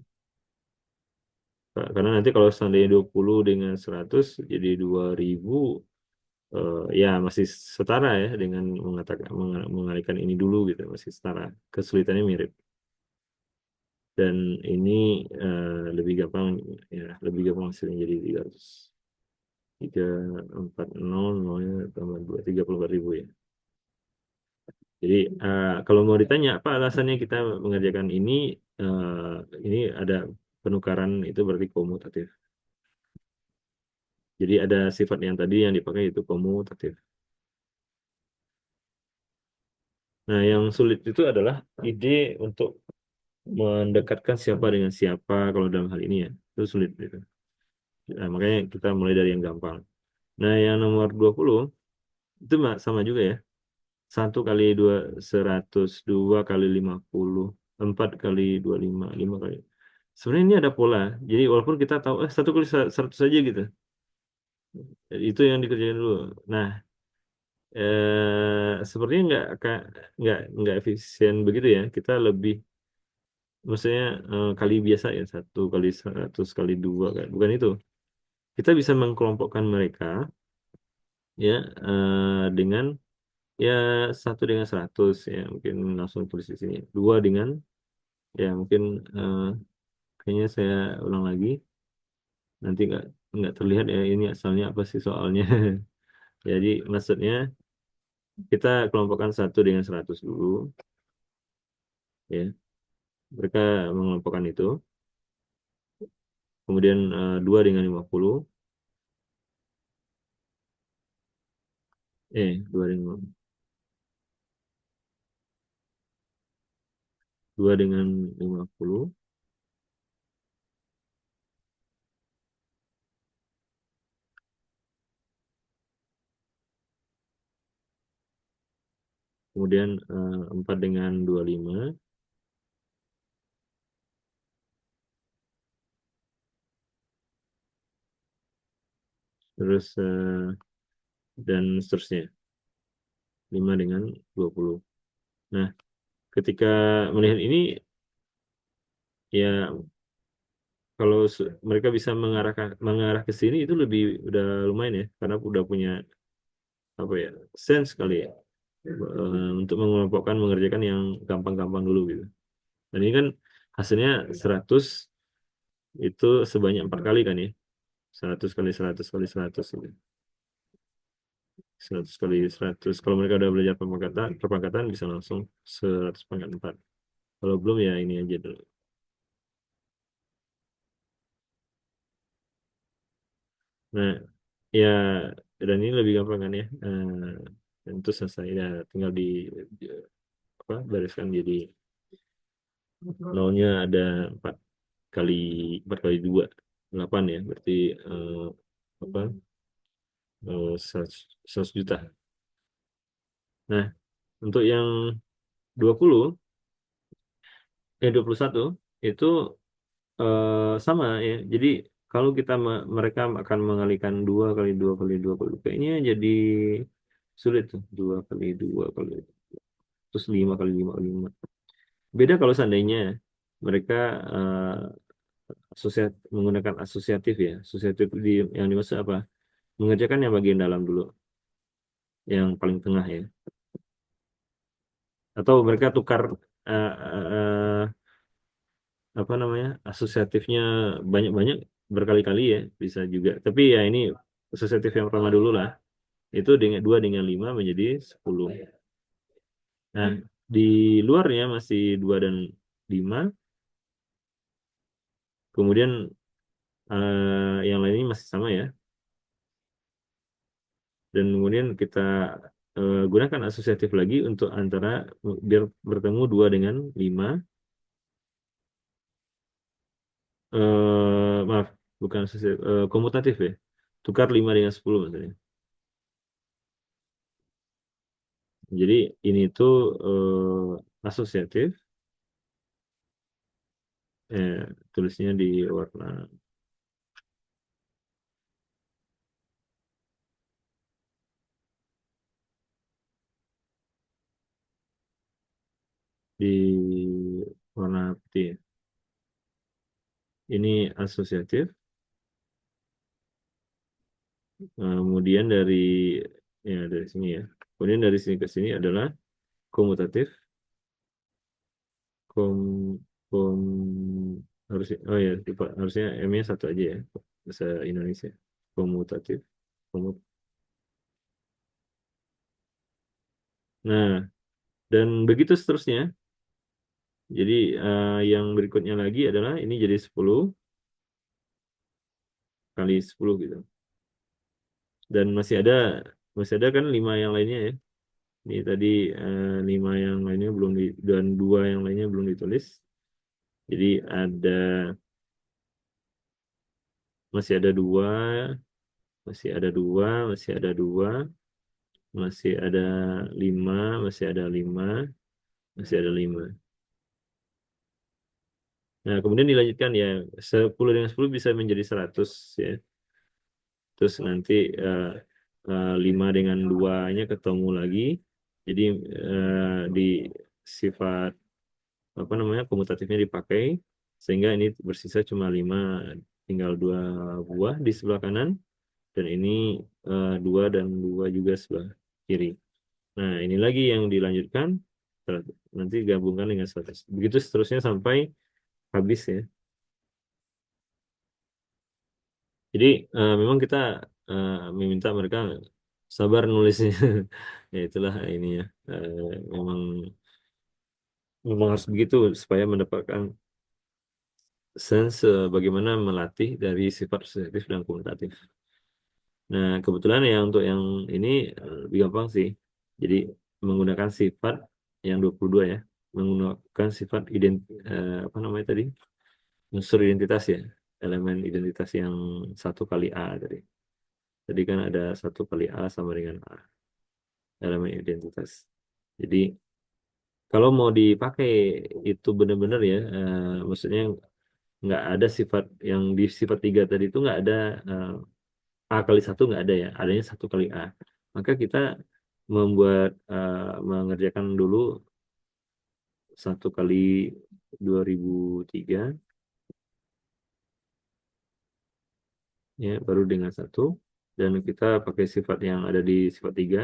B: Karena nanti kalau seandainya 20 dengan 100 jadi 2000 ya masih setara ya dengan mengalihkan ini dulu gitu masih setara, kesulitannya mirip. Dan ini lebih gampang ya, lebih gampang hasilnya jadi 300 340 nolnya tambah 2 34.000 ya. Jadi kalau mau ditanya apa alasannya kita mengerjakan ini ada penukaran itu berarti komutatif. Jadi ada sifat yang tadi yang dipakai itu komutatif. Nah, yang sulit itu adalah ide untuk mendekatkan siapa dengan siapa kalau dalam hal ini ya. Itu sulit gitu. Nah, makanya kita mulai dari yang gampang. Nah, yang nomor 20 itu sama juga ya. 1 kali 2 100, 2 kali 50, 4 kali 25, 5 kali. Sebenarnya ini ada pola. Jadi walaupun kita tahu 1 kali 100 saja gitu. Itu yang dikerjain dulu. Nah, sepertinya nggak efisien begitu ya. Kita lebih maksudnya kali biasa ya 1 kali 100 kali 2 kan bukan itu. Kita bisa mengkelompokkan mereka ya dengan ya 1 dengan 100 ya mungkin langsung tulis di sini. 2 dengan ya mungkin eh, kayaknya saya ulang lagi nanti nggak terlihat ya ini asalnya apa sih soalnya. Jadi maksudnya kita kelompokkan 1 dengan 100 dulu ya. Mereka mengelompokkan itu. Kemudian 2 dengan 50. 2 dengan 50. kemudian 4 dengan 25, terus dan seterusnya 5 dengan 20. Nah, ketika melihat ini ya kalau mereka bisa mengarah ke sini itu lebih udah lumayan ya karena udah punya apa ya sense kali ya untuk mengelompokkan mengerjakan yang gampang-gampang dulu gitu. Dan ini kan hasilnya 100 itu sebanyak 4 kali kan ya. 100 kali 100 kali 100 gitu. 100 kali 100. Kalau mereka udah belajar perpangkatan bisa langsung 100 pangkat 4. Kalau belum ya ini aja dulu. Nah, ya dan ini lebih gampang kan ya. Dan itu selesai ya tinggal di apa bariskan jadi nolnya ada 4 kali 4 kali 2 8 ya berarti apa 100 juta. Nah, untuk yang 20 21 itu sama ya. Jadi kalau kita mereka akan mengalihkan 2 kali 2 kali 2 kali kayaknya jadi sulit tuh 2 kali 2 kali terus 5 kali 5 kali 5. Beda kalau seandainya mereka menggunakan asosiatif ya. Asosiatif yang dimaksud apa? Mengerjakan yang bagian dalam dulu, yang paling tengah ya. Atau mereka tukar eh, eh, apa namanya asosiatifnya banyak-banyak berkali-kali ya bisa juga. Tapi ya ini asosiatif yang pertama dulu lah. Itu dengan 2 dengan 5 menjadi 10. Nah, di luarnya masih 2 dan 5. Kemudian yang lainnya masih sama ya. Dan kemudian kita gunakan asosiatif lagi untuk antara biar bertemu 2 dengan 5. Maaf, bukan asosiatif, komutatif ya. Tukar 5 dengan 10 maksudnya. Jadi ini tuh asosiatif, tulisnya di warna di warna putih ya. Ini asosiatif. Kemudian dari sini ya. Kemudian dari sini ke sini adalah komutatif. Kom kom harusnya oh ya lupa harusnya M-nya satu aja ya bahasa Indonesia. Komutatif. Komut. Nah, dan begitu seterusnya. Jadi yang berikutnya lagi adalah ini jadi 10 kali 10 gitu. Dan masih ada kan 5 yang lainnya ya. Ini tadi 5 yang lainnya belum dan 2 yang lainnya belum ditulis. Jadi masih ada 2, masih ada 2, masih ada 2, masih ada 5, masih ada 5, masih ada 5. Nah, kemudian dilanjutkan ya 10 dengan 10 bisa menjadi 100 ya. Terus nanti 5 dengan 2-nya ketemu lagi. Jadi di sifat apa namanya komutatifnya dipakai sehingga ini bersisa cuma 5, tinggal 2 buah di sebelah kanan dan ini 2 dan 2 juga sebelah kiri. Nah, ini lagi yang dilanjutkan nanti gabungkan dengan 100. Begitu seterusnya sampai habis ya. Jadi memang kita eh, meminta mereka sabar nulisnya. Ya itulah ini ya. Memang memang harus begitu supaya mendapatkan sense bagaimana melatih dari sifat asosiatif dan komutatif. Nah, kebetulan ya untuk yang ini lebih gampang sih. Jadi menggunakan sifat yang 22 ya. Menggunakan sifat apa namanya tadi? Unsur identitas ya. Elemen identitas yang 1 kali A tadi. Tadi kan ada 1 kali A sama dengan A. Elemen identitas. Jadi kalau mau dipakai itu benar-benar ya, maksudnya nggak ada sifat yang di sifat tiga tadi itu nggak ada, eh, A kali satu nggak ada ya, adanya satu kali A. Maka kita mengerjakan dulu satu kali 2003 ya, baru dengan satu, dan kita pakai sifat yang ada di sifat tiga.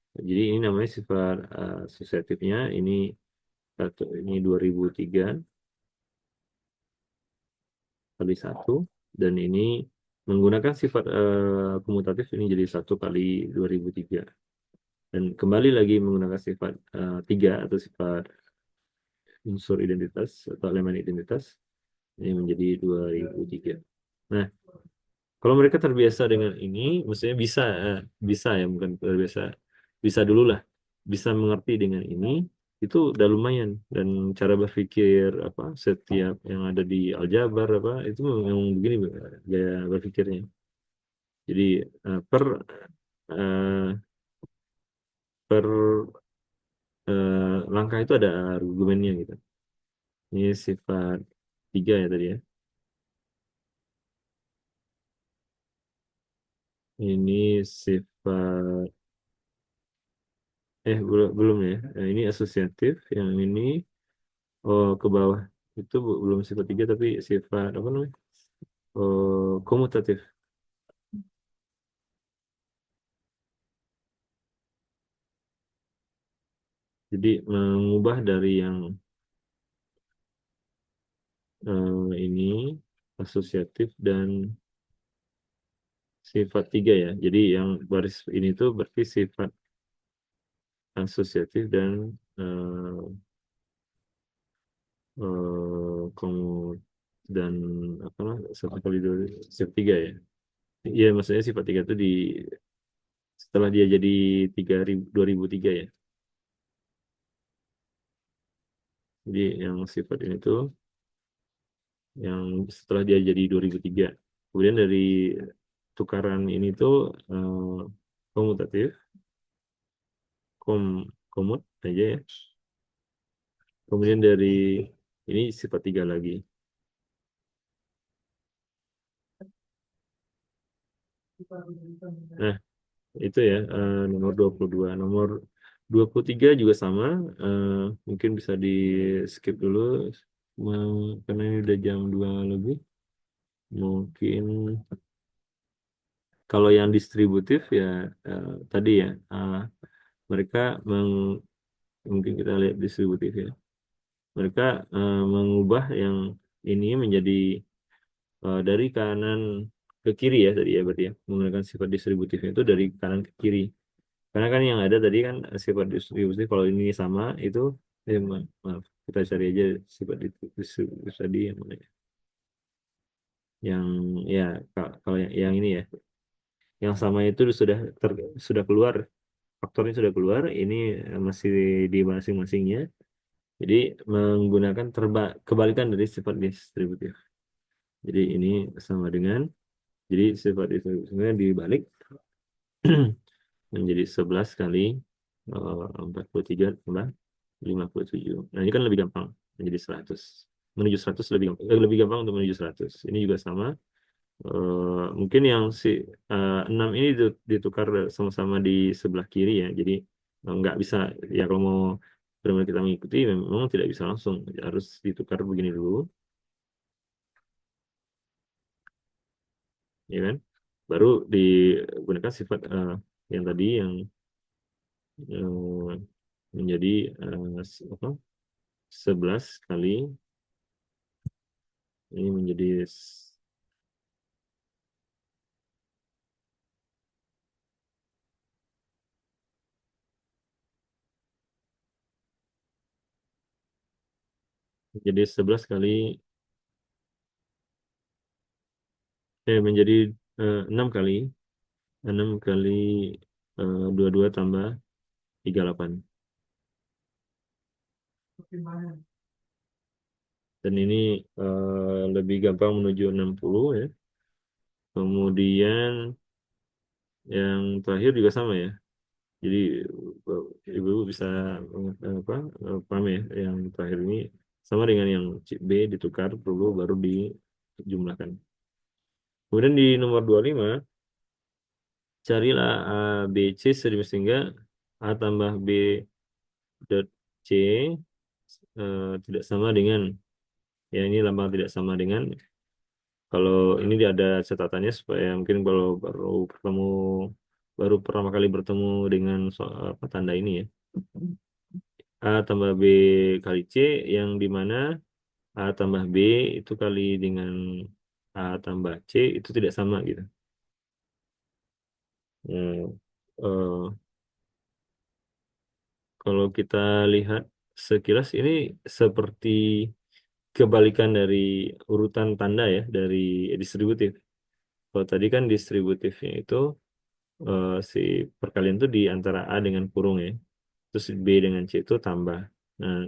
B: Jadi ini namanya sifat asosiatifnya ini satu, ini 2003 kali satu, dan ini menggunakan sifat komutatif ini jadi satu kali 2003, dan kembali lagi menggunakan sifat tiga atau sifat unsur identitas atau elemen identitas ini menjadi 2003. Nah, kalau mereka terbiasa dengan ini, maksudnya bisa ya, bukan terbiasa, bisa dulu lah, bisa mengerti dengan ini, itu udah lumayan. Dan cara berpikir apa setiap yang ada di aljabar apa itu memang begini gaya berpikirnya. Jadi eh, per eh, per langkah itu ada argumennya gitu. Ini sifat tiga ya tadi ya. Ini sifat belum belum ya. Ini asosiatif, yang ini ke bawah itu belum sifat tiga tapi sifat apa namanya? Komutatif. Jadi mengubah dari yang ini asosiatif dan sifat tiga ya. Jadi yang baris ini tuh berarti sifat asosiatif dan komu dan apa lah, satu kali dua sifat tiga ya. Iya, maksudnya sifat tiga itu di setelah dia jadi 2003 ya. Jadi yang sifat ini tuh yang setelah dia jadi 2003. Kemudian dari tukaran ini tuh komutatif, kom komut aja ya. Kemudian dari ini sifat tiga lagi. Nah, itu ya nomor 22. Nomor 23 juga sama. eh, Mungkin bisa di skip dulu, karena ini udah jam 2 lebih. Mungkin kalau yang distributif ya tadi ya, mereka mungkin kita lihat distributif ya. Mereka mengubah yang ini menjadi dari kanan ke kiri ya tadi ya, berarti ya menggunakan sifat distributifnya itu dari kanan ke kiri. Karena kan yang ada tadi kan sifat distributif kalau ini sama itu, maaf, kita cari aja sifat distributif tadi yang mana ya? Yang ya kalau yang ini ya, yang sama itu sudah keluar, faktornya sudah keluar, ini masih di masing-masingnya. Jadi menggunakan kebalikan dari sifat distributif. Jadi ini sama dengan, jadi sifat distributifnya dibalik menjadi 11 kali 43 tambah 57. Nah, ini kan lebih gampang menjadi 100. Menuju 100 lebih gampang untuk menuju 100. Ini juga sama. Mungkin yang si 6 ini ditukar sama-sama di sebelah kiri ya. Jadi nggak bisa ya, kalau mau benar-benar kita mengikuti memang tidak bisa langsung, harus ditukar begini dulu, ya kan? Baru digunakan sifat yang tadi yang eh, menjadi apa? 11 kali ini menjadi 11 kali, menjadi 6 kali 22 tambah 38. Dan ini lebih gampang menuju 60 ya. Kemudian yang terakhir juga sama ya. Jadi ibu bisa apa paham ya yang terakhir ini sama dengan yang B ditukar perlu baru dijumlahkan. Kemudian di nomor 25 carilah A, B, C sehingga A tambah B dot C tidak sama dengan ya ini lambang tidak sama dengan kalau ini dia ada catatannya supaya mungkin kalau baru pertama kali bertemu dengan apa tanda ini ya A tambah B kali C yang dimana A tambah B itu kali dengan A tambah C itu tidak sama gitu. Hmm, eh, kalau kita lihat sekilas ini seperti kebalikan dari urutan tanda ya dari distributif. Kalau tadi kan distributifnya itu si perkalian itu di antara A dengan kurung ya. Terus B dengan C itu tambah. Nah,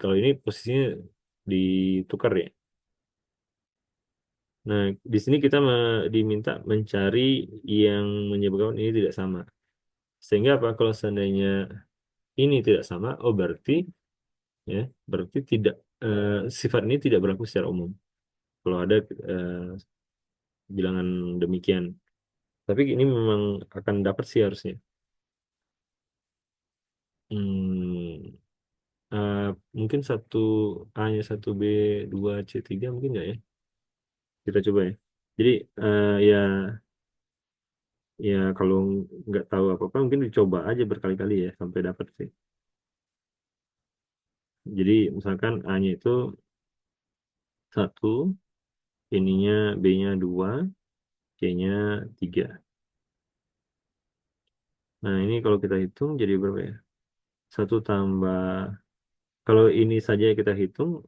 B: kalau ini posisinya ditukar ya. Nah, di sini kita diminta mencari yang menyebabkan ini tidak sama. Sehingga apa? Kalau seandainya ini tidak sama, oh ya, berarti tidak sifat ini tidak berlaku secara umum. Kalau ada eh, bilangan demikian. Tapi ini memang akan dapat sih harusnya. Hmm, eh, mungkin satu A-nya satu B, dua C, tiga mungkin nggak ya? Kita coba ya. Jadi ya kalau nggak tahu apa-apa mungkin dicoba aja berkali-kali ya sampai dapat sih. Jadi misalkan A-nya itu satu, ininya B-nya dua, C-nya tiga. Nah ini kalau kita hitung jadi berapa ya? Satu tambah kalau ini saja kita hitung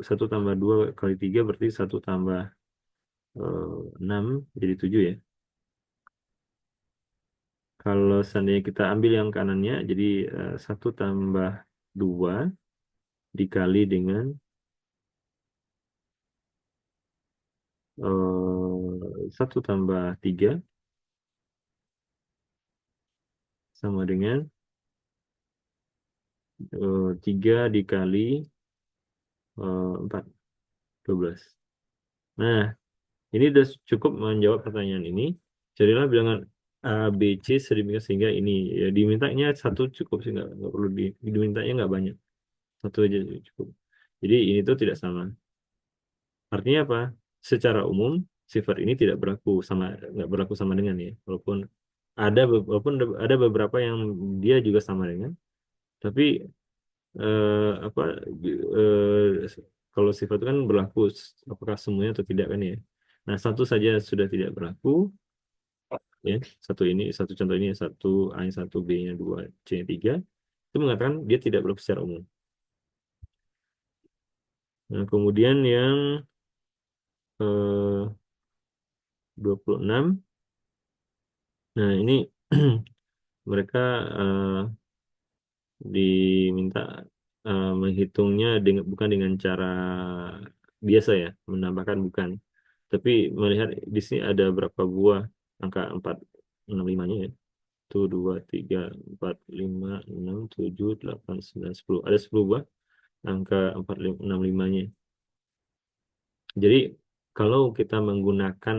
B: satu tambah dua kali tiga berarti satu tambah enam jadi tujuh ya. Kalau seandainya kita ambil yang kanannya jadi satu tambah dua dikali dengan satu tambah tiga sama dengan tiga dikali empat 12. Nah, ini sudah cukup menjawab pertanyaan ini. Carilah bilangan A, B, C sedemikian sehingga ini ya dimintanya satu cukup sih nggak perlu dimintanya nggak banyak satu aja cukup. Jadi ini tuh tidak sama. Artinya apa? Secara umum sifat ini tidak berlaku sama nggak berlaku sama dengan ya. Walaupun ada beberapa yang dia juga sama dengan, tapi apa kalau sifat itu kan berlaku apakah semuanya atau tidak kan ya. Nah, satu saja sudah tidak berlaku ya. Satu contoh ini satu A nya satu B nya dua C nya tiga itu mengatakan dia tidak berlaku secara umum. Nah, kemudian yang eh, 26 nah ini mereka eh, diminta menghitungnya bukan dengan cara biasa ya, menambahkan bukan. Tapi melihat di sini ada berapa buah angka 465-nya ya. 1, 2, 3, 4, 5, 6, 7, 8, 9, 10. Ada 10 buah angka 465-nya. Jadi kalau kita menggunakan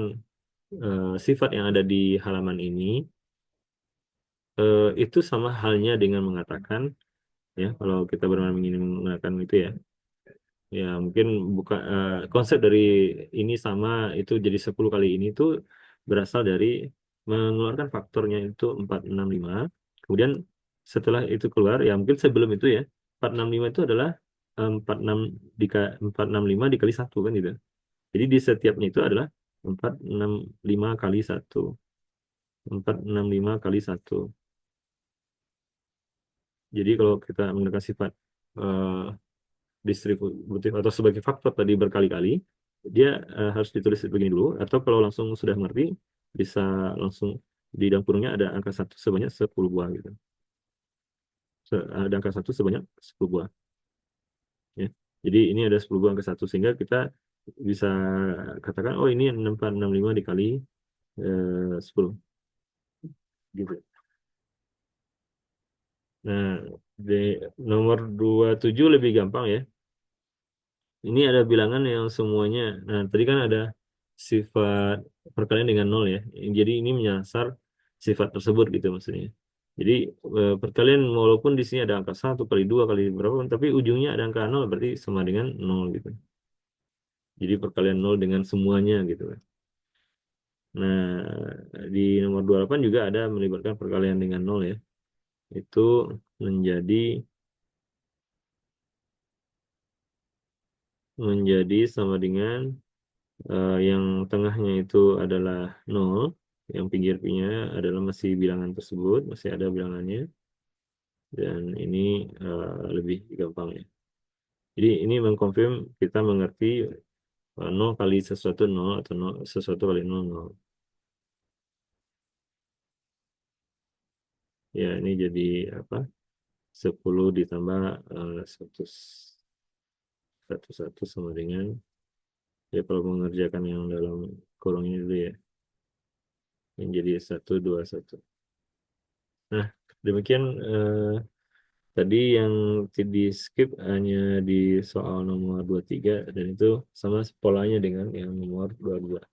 B: sifat yang ada di halaman ini, itu sama halnya dengan mengatakan, ya kalau kita bermain ingin menggunakan itu ya, ya mungkin bukan konsep dari ini sama itu jadi 10 kali ini tuh berasal dari mengeluarkan faktornya itu 465. Kemudian setelah itu keluar ya mungkin sebelum itu ya 465 itu adalah 46 465 dikali satu kan gitu. Jadi di setiapnya itu adalah 465 kali satu, 465 kali satu. Jadi kalau kita menggunakan sifat eh, distributif atau sebagai faktor tadi berkali-kali, dia harus ditulis begini dulu, atau kalau langsung sudah mengerti, bisa langsung di dalam kurungnya ada angka satu sebanyak 10 buah gitu. Ada angka satu sebanyak 10 buah. Ya. Jadi ini ada 10 buah angka satu, sehingga kita bisa katakan, oh ini 6465 dikali 10. Gitu. Nah, di nomor 27 lebih gampang ya. Ini ada bilangan yang semuanya. Nah, tadi kan ada sifat perkalian dengan nol ya. Jadi ini menyasar sifat tersebut gitu maksudnya. Jadi perkalian walaupun di sini ada angka satu kali dua kali berapa, tapi ujungnya ada angka nol berarti sama dengan nol gitu. Jadi perkalian nol dengan semuanya gitu kan. Nah, di nomor 28 juga ada melibatkan perkalian dengan nol ya. Itu menjadi menjadi sama dengan yang tengahnya itu adalah nol, yang pinggir-pinggirnya adalah masih bilangan tersebut, masih ada bilangannya, dan ini lebih gampang ya. Jadi ini mengkonfirm kita mengerti nol kali sesuatu nol atau nol, sesuatu kali nol nol. Ya ini jadi apa? 10 ditambah 100 satu sama dengan, ya kalau mengerjakan yang dalam kurung ini dulu ya, yang jadi 121. Nah, demikian tadi yang di skip hanya di soal nomor 23 dan itu sama polanya dengan yang nomor 22.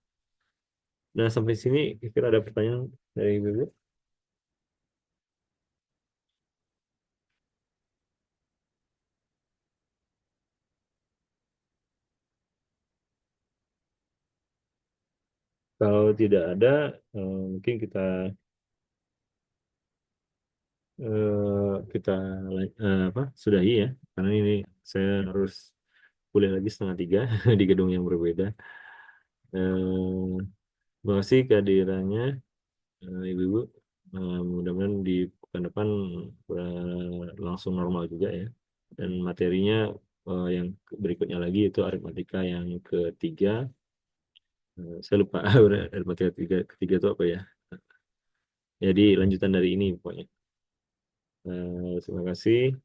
B: Nah, sampai sini kira ada pertanyaan dari Ibu? Kalau tidak ada, mungkin kita apa sudahi ya, karena ini saya harus kuliah lagi setengah tiga di gedung yang berbeda. Terima kasih kehadirannya Ibu-ibu. Mudah-mudahan di pekan depan langsung normal juga ya. Dan materinya yang berikutnya lagi itu aritmatika yang ketiga. Saya lupa aritmatika ketiga itu apa ya. Jadi lanjutan dari ini pokoknya. Terima kasih.